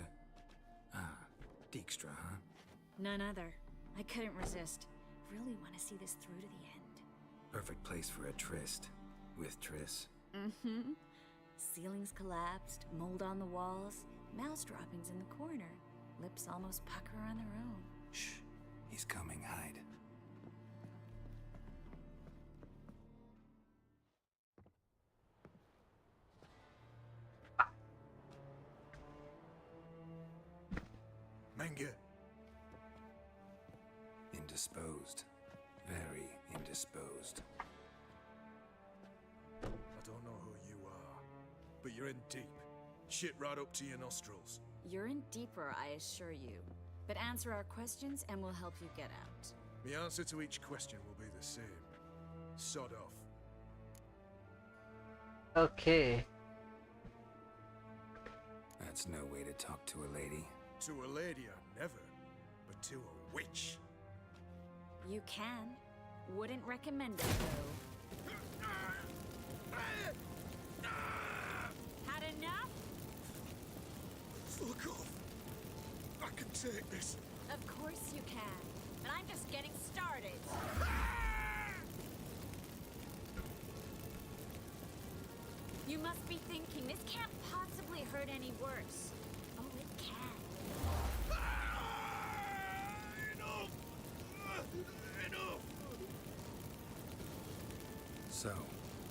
Ah, Dijkstra, huh? None other. I couldn't resist. Really want to see this through to the end. Perfect place for a tryst. With Triss. Mm-hmm. Ceilings collapsed, mold on the walls, mouse droppings in the corner. Lips almost pucker on their own. Shh. He's coming. Hide. Manga. Indisposed. Very indisposed. I don't know who you are, but you're in deep. Shit right up to your nostrils. You're in deeper, I assure you. But answer our questions and we'll help you get out. The answer to each question will be the same. Sod off. Okay. That's no way to talk to a lady. To a lady, I never. But to a witch. You can. Wouldn't recommend it, though. Had enough? Fuck off. I can take this. Of course you can. And I'm just getting started. You must be thinking, this can't possibly hurt any worse. Oh, it can. Enough! Enough! So,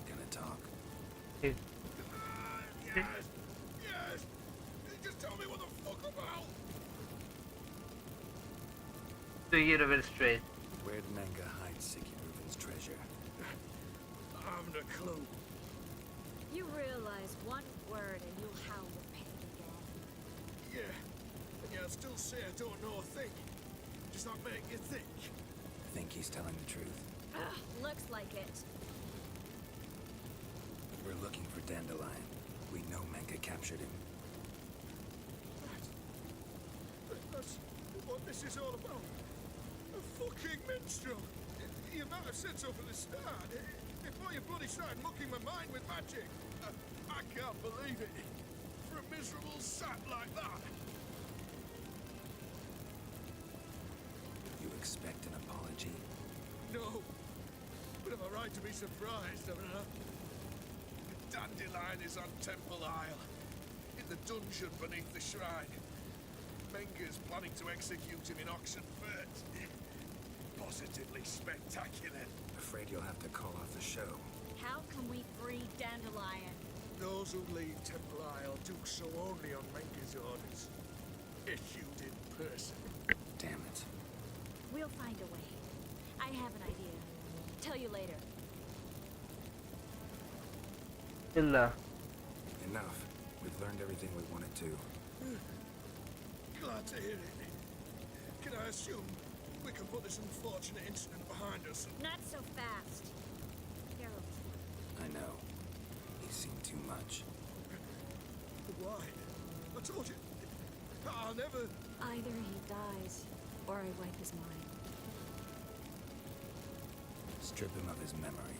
gonna talk? Yes! Yes! Just tell me what the fuck about! So you reveal straight. Where'd Manga hide Sicky Reuben's treasure? I haven't a clue. You realize one word and you'll howl with pain again. Yeah. And yeah, I'd still say I don't know a thing. Just not make you think. Think he's telling the truth? Ugh, looks like it. We're looking for Dandelion. We know Manga captured him. That's what this is all about. A fucking minstrel. You might have said so from the start. Before you bloody started mucking my mind with magic. I can't believe it. For a miserable sap like that. You expect an apology? No. But have a right to be surprised, haven't I? Dandelion is on Temple Isle, in the dungeon beneath the shrine. Menger's planning to execute him in Oxenfurt. Positively spectacular. Afraid you'll have to call off the show. How can we free Dandelion? Those who leave Temple Isle do so only on Menger's orders. Issued in person. Damn it. We'll find a way. I have an idea. Tell you later. Enough. Enough. We've learned everything we wanted to. Glad to hear it. Can I assume we can put this unfortunate incident behind us? Not so fast. Geralt. I know. He's seen too much. Why? I told you. I'll never... Either he dies, or I wipe his mind. Strip him of his memory.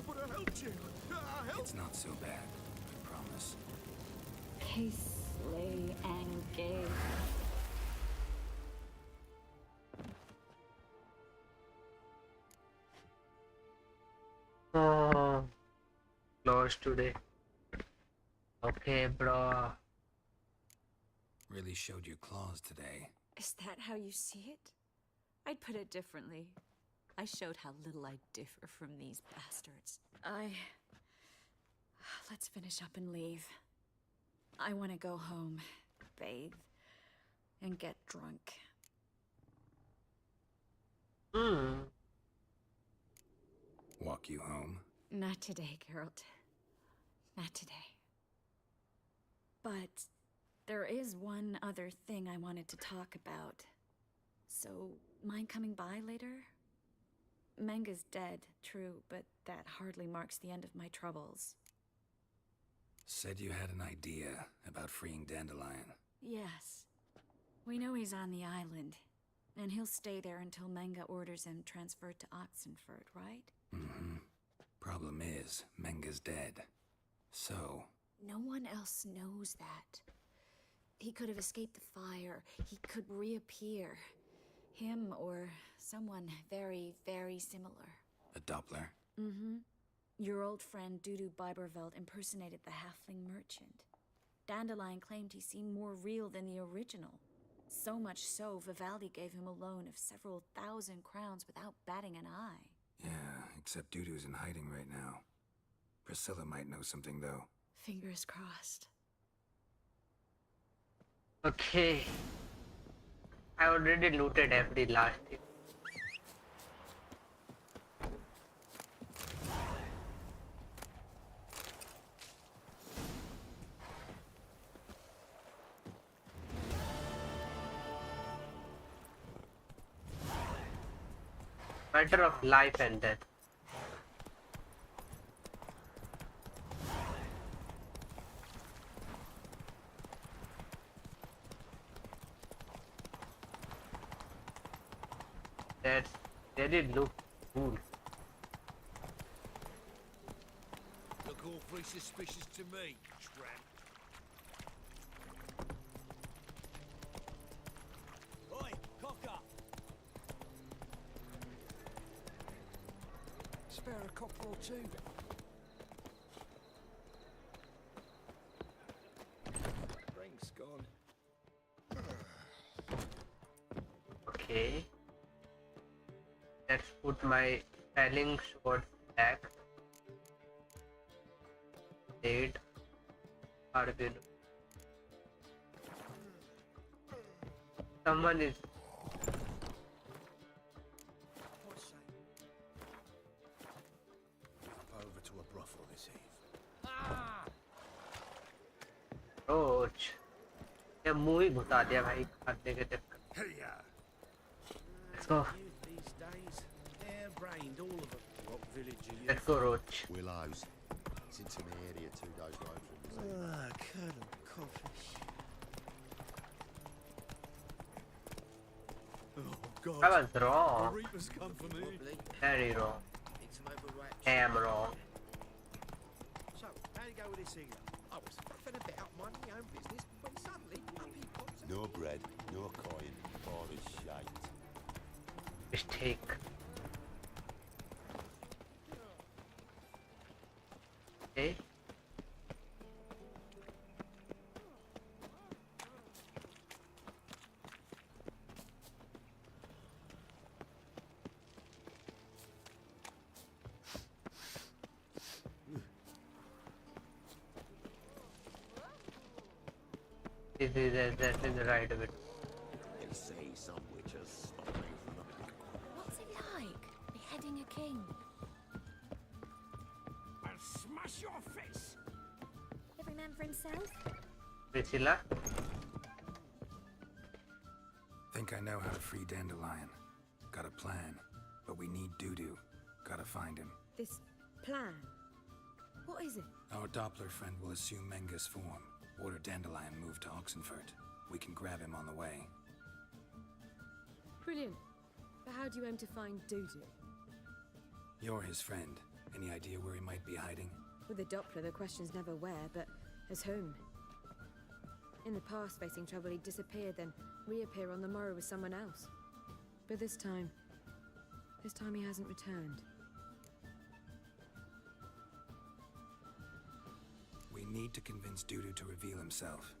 But I helped you. I helped... It's not so bad. I promise. Slay and gay. Oh, closed today. Okay, bro. Really showed your claws today. Is that how you see it? I'd put it differently. I showed how little I differ from these bastards. Let's finish up and leave. I want to go home, bathe, and get drunk. Walk you home? Not today, Geralt. Not today. But there is one other thing I wanted to talk about. So, mind coming by later? Menga's dead, true, but that hardly marks the end of my troubles. Said you had an idea about freeing Dandelion. Yes. We know he's on the island, and he'll stay there until Menga orders him transferred to Oxenfurt, right? Mm-hmm. Problem is, Menga's dead. So... No one else knows that. He could have escaped the fire. He could reappear. Him or someone very, very similar. A Doppler? Mm-hmm. Your old friend Dudu Biberveld impersonated the halfling merchant. Dandelion claimed he seemed more real than the original. So much so, Vivaldi gave him a loan of several thousand crowns without batting an eye. Yeah, except Dudu's in hiding right now. Priscilla might know something, though. Fingers crossed. Okay. I already looted every last thing. Matter of life and death. They did look cool. Look awfully suspicious to me, tramp. Oi, cock up! Spare a copper or two. Drink's gone. Okay. Let's put my styling sword back. Blade. Arbil. Someone is. Over to a brothel this eve. रोच ये मुंह ही घुसा दिया भाई खाने के चक्कर में. Let's go. Let's go, Roach. Willows. It's into the area 2 days road from the Colonel Coffish. Oh, God. I was wrong. The Reapers come for me. Very wrong. Damn wrong. So, how'd it go with this here? I was faffing about minding my own business when suddenly up he pops out. No bread, no coin, Polish. mistake. Okay. This is exactly the right of it. They say some witches spy from the black one. What's it like, beheading a king? I'll smash your face! Every man for himself? Priscilla? Think I know how to free Dandelion. Got a plan, but we need Dudu. Gotta find him. This plan? What is it? Our Doppler friend will assume Menga's form. Order Dandelion move to Oxenfurt. We can grab him on the way. Brilliant. But how do you aim to find Dudu? You're his friend. Any idea where he might be hiding? With the Doppler, the question's never where, but as whom. In the past, facing trouble, he'd disappear, then reappear on the morrow with someone else. But this time he hasn't returned. We need to convince Dudu to reveal himself.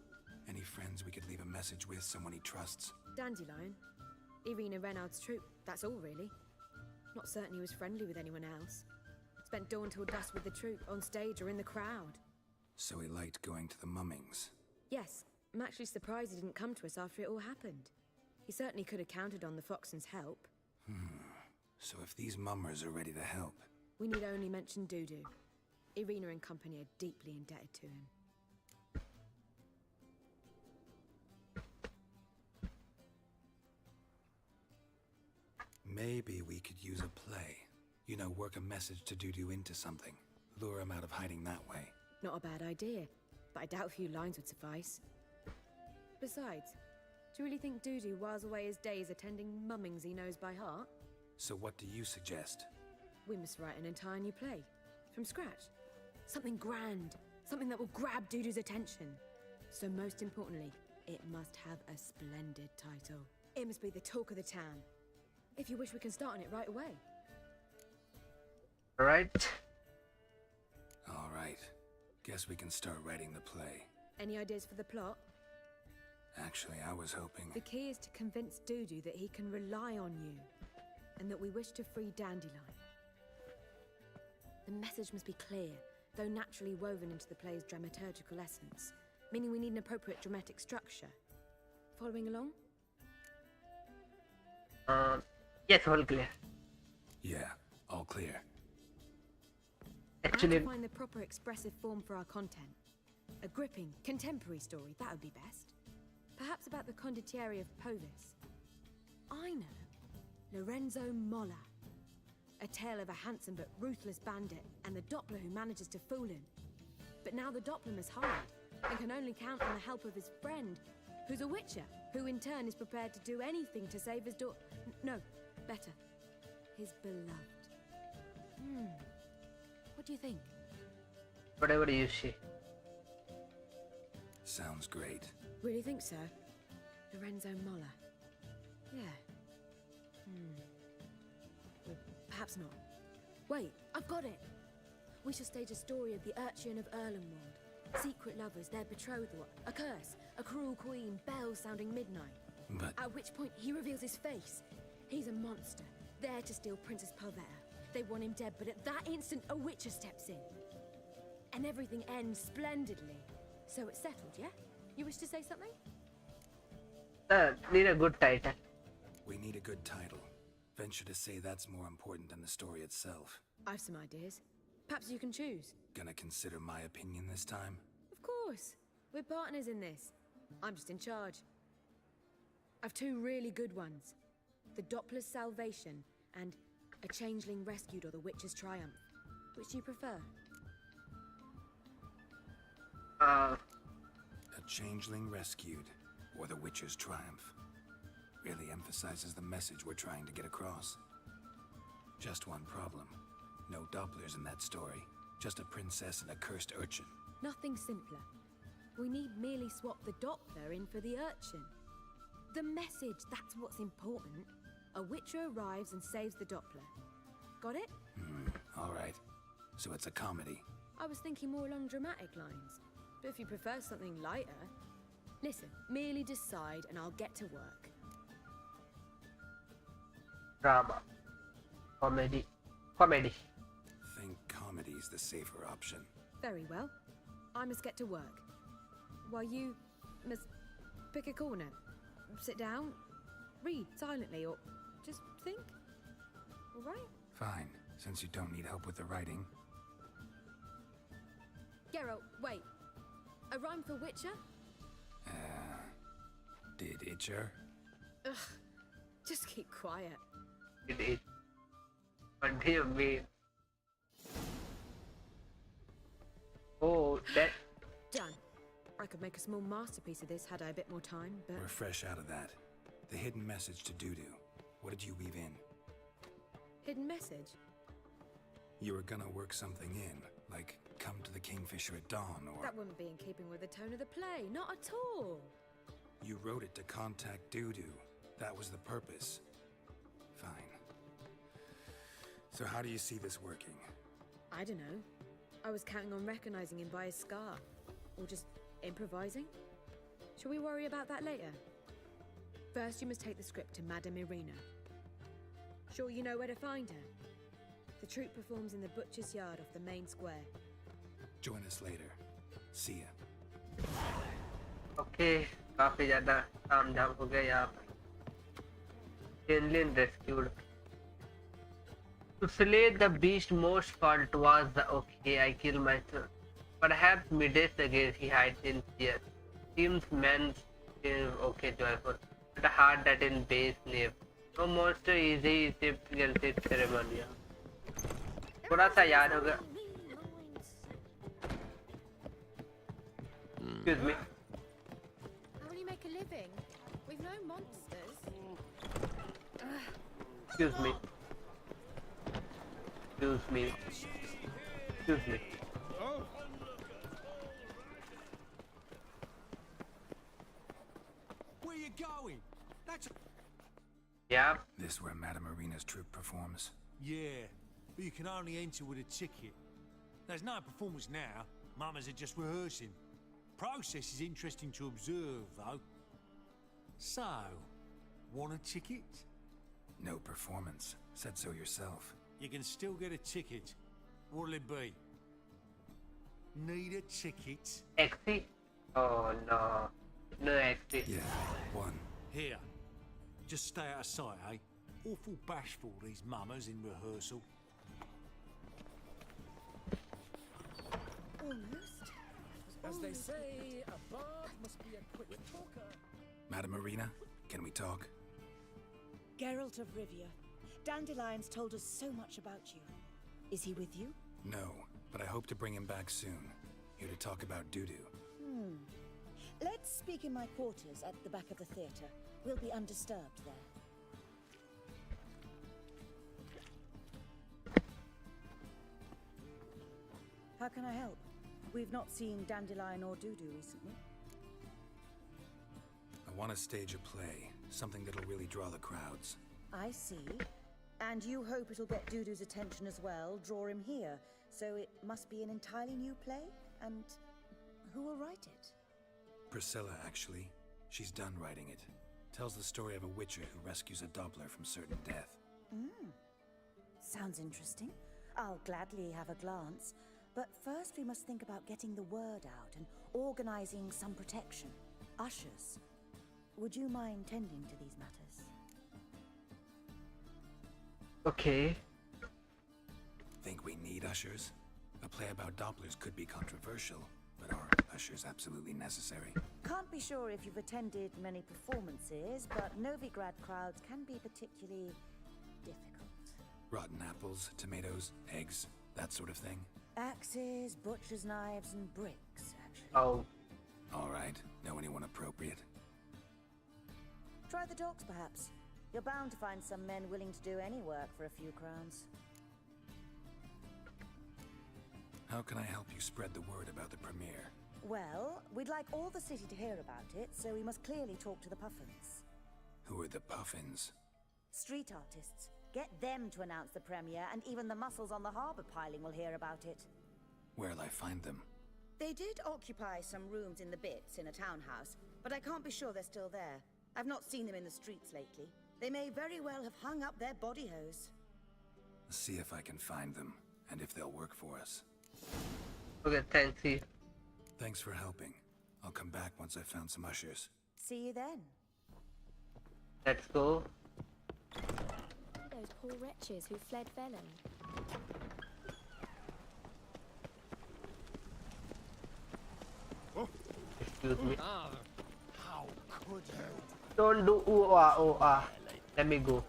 Any friends we could leave a message with, someone he trusts? Dandelion? Irina Reynard's troop, that's all really. Not certain he was friendly with anyone else. Spent dawn till dusk with the troop, on stage or in the crowd. So he liked going to the mummings. Yes, I'm actually surprised he didn't come to us after it all happened. He certainly could have counted on the Foxen's help. So if these mummers are ready to help... We need only mention Dudu. Irina and company are deeply indebted to him. Maybe we could use a play. You know, work a message to Dudu into something. Lure him out of hiding that way. Not a bad idea, but I doubt a few lines would suffice. Besides, do you really think Dudu whiles away his days attending mummings he knows by heart? So what do you suggest? We must write an entire new play. From scratch. Something grand. Something that will grab Dudu's attention. So most importantly, it must have a splendid title. It must be the talk of the town. If you wish, we can start on it right away. Alright. Alright. Guess we can start writing the play. Any ideas for the plot? Actually, I was hoping... The key is to convince Dudu that he can rely on you. And that we wish to free Dandelion. The message must be clear, though naturally woven into the play's dramaturgical essence. Meaning we need an appropriate dramatic structure. Following along? Yes, all clear. Yeah, all clear. Actually, I have to find the proper expressive form for our content. A gripping, contemporary story, that would be best. Perhaps about the condottieri of Povis. I know. Lorenzo Molla. A tale of a handsome but ruthless bandit and the Doppler who manages to fool him. But now the Doppler must hide and can only count on the help of his friend, who's a witcher, who in turn is prepared to do anything to save his no, better, his beloved. What do you think? whatever you say. Sounds great. Really think so? Lorenzo Molla. Yeah. Well, perhaps not. Wait, I've got it! We shall stage a story of the Urchin of Erlenwald. Secret lovers, their betrothal, a curse, a cruel queen, bells sounding midnight. But... At which point he reveals his face. He's a monster, there to steal Princess Pavetta. They want him dead, but at that instant a witcher steps in. And everything ends splendidly. So it's settled, yeah? You wish to say something? Need a good title. We need a good title. Venture to say that's more important than the story itself. I've some ideas. Perhaps you can choose. Gonna consider my opinion this time? Of course. We're partners in this. I'm just in charge. I've two really good ones. The Doppler's Salvation and A Changeling Rescued or The Witcher's Triumph. Which do you prefer? A Changeling Rescued or The Witcher's Triumph. Really emphasizes the message we're trying to get across. Just one problem. No Dopplers in that story. Just a princess and a cursed urchin. Nothing simpler. We need merely swap the Doppler in for the urchin. The message, that's what's important. A Witcher arrives and saves the Doppler. Got it? All right. So it's a comedy. I was thinking more along dramatic lines. But if you prefer something lighter... Listen, merely decide and I'll get to work. Drama. Comedy. Comedy. Think comedy's the safer option. Very well. I must get to work. While you must pick a corner. Sit down, read silently, or just think. All right? Fine, since you don't need help with the writing. Geralt, wait. A rhyme for Witcher? Did Itcher? Ugh. Just keep quiet. It is. What do you mean? Oh, that... Done. I could make a small masterpiece of this had I a bit more time, but... We're fresh out of that. The hidden message to Dudu. What did you weave in? Hidden message? You were gonna work something in, like come to the Kingfisher at dawn, or... That wouldn't be in keeping with the tone of the play, not at all. You wrote it to contact Dudu. That was the purpose. Fine. So how do you see this working? I don't know. I was counting on recognizing him by his scar. Or just improvising. Shall we worry about that later? First, you must take the script to Madame Irina. Sure you know where to find her? The troupe performs in the butcher's yard off the main square. Join us later. See ya. Okay, काफी ज़्यादा काम धाम हो गया यहाँ पर. Alien rescued. To slay the beast, most fault was the okay. I kill myself. Perhaps middays again he hides in fear. Seems men okay joyful, but a heart that in base live. No monster easy guilty ceremony. थोड़ा सा याद होगा. Excuse me. How will you make a living? We've no monsters. Excuse me. Excuse me. Excuse me. Where you going? That's... Yeah. This where Madame Irina's troupe performs? Yeah, but you can only enter with a ticket. There's no performance now. Mamas are just rehearsing. Process is interesting to observe, though. So, want a ticket? No performance. Said so yourself. You can still get a ticket. What'll it be? Need a ticket? Exit? Oh no. No exit. Yeah, one. Here. Just stay out of sight, eh? Awful bashful, these mamas in rehearsal. Almost. As they say, a bard must be a quick talker. Madame Irina, can we talk? Geralt of Rivia. Dandelion's told us so much about you. Is he with you? No, but I hope to bring him back soon. Here to talk about Dudu. Let's speak in my quarters at the back of the theatre. We'll be undisturbed there. How can I help? We've not seen Dandelion or Dudu recently. I want to stage a play, something that'll really draw the crowds. I see. And you hope it'll get Dudu's attention as well, draw him here. So it must be an entirely new play? And who will write it? Priscilla, actually. She's done writing it. Tells the story of a witcher who rescues a Doppler from certain death. Sounds interesting. I'll gladly have a glance. But first we must think about getting the word out and organizing some protection. Ushers. Would you mind tending to these matters? Okay. Think we need ushers? A play about Dopplers could be controversial, but are ushers absolutely necessary? Can't be sure if you've attended many performances, but Novigrad crowds can be particularly difficult. Rotten apples, tomatoes, eggs, that sort of thing? Axes, butcher's knives, and bricks, actually. Oh. Alright, know anyone appropriate? Try the docks, perhaps. You're bound to find some men willing to do any work for a few crowns. How can I help you spread the word about the premiere? Well, we'd like all the city to hear about it, so we must clearly talk to the Puffins. Who are the Puffins? Street artists. Get them to announce the premiere, and even the muscles on the harbour piling will hear about it. Where'll I find them? They did occupy some rooms in the Bits in a townhouse, but I can't be sure they're still there. I've not seen them in the streets lately. They may very well have hung up their body hose. See if I can find them, and if they'll work for us. Okay, thanks you. Thanks for helping. I'll come back once I've found some ushers. See you then. Let's go. Those poor wretches who fled Velen. Excuse me. How could you? Don't do ooh ah oh ah. Let me go.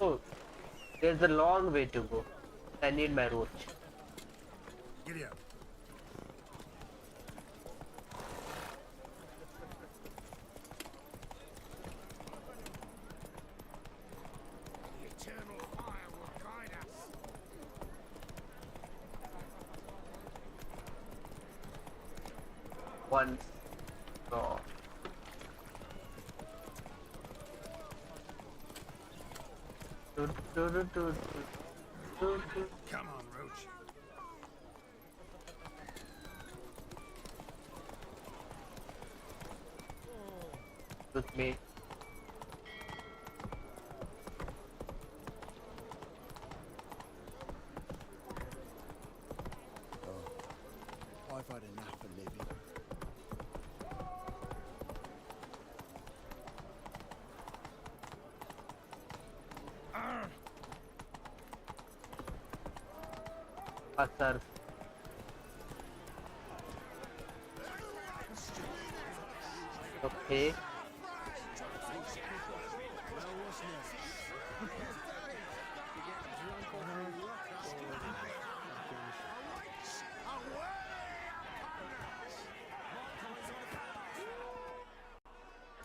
Oh, there's a long way to go. I need my roach. Giddy up. The eternal fire will guide us. Once. No. Come on, Roach. With me. I've had enough of living. Sir. Okay.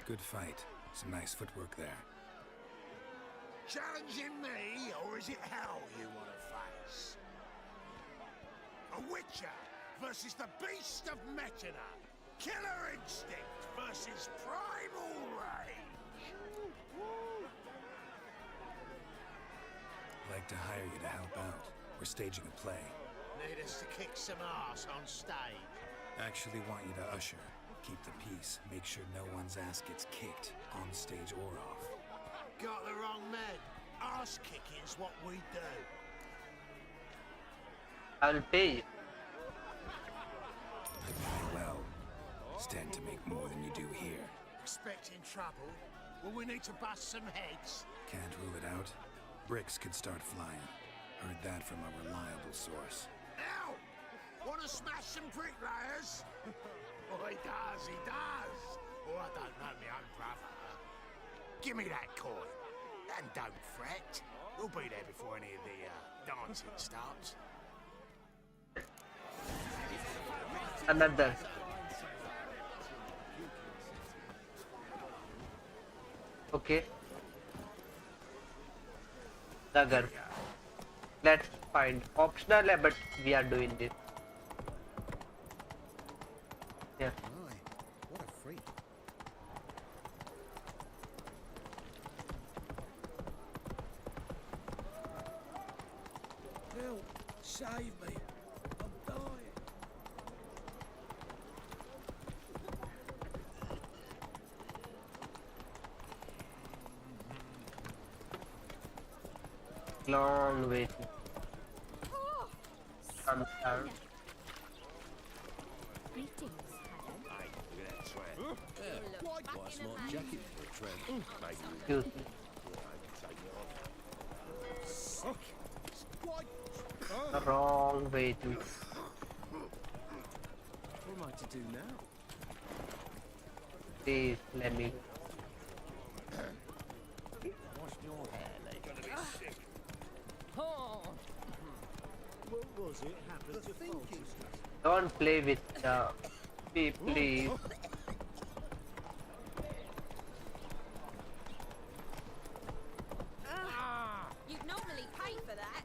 Good fight. Some nice footwork there. Challenging me, or is it hell you want to face? A Witcher versus the Beast of Metina. Killer instinct versus primal rage. I'd like to hire you to help out. We're staging a play. Need us to kick some ass on stage. Actually want you to usher. Keep the peace. Make sure no one's ass gets kicked, on stage or off. Got the wrong men. Ass kicking's what we do. I'll pay you. I pay well. Stand to make more than you do here. Expecting trouble? Will we need to bust some heads? Can't rule it out. Bricks could start flying. Heard that from a reliable source. Ow! Want to smash some bricklayers? Oh, he does, he does. Oh, I don't know my own brother. Give me that coin. And don't fret. We'll be there before any of the dancing starts. Another. Okay. Dagger. Let's find optional, but we are doing this. Yeah. My, what a freak. Help! Save me! I'm dying! Long way to come down. Greetings, Quite smart jacket for a tramp. Excuse me. The wrong way to. What am I to do now? Please let me. What's your hair, lady? What was it happened to thinking? Don't play with me, please. You'd normally pay for that.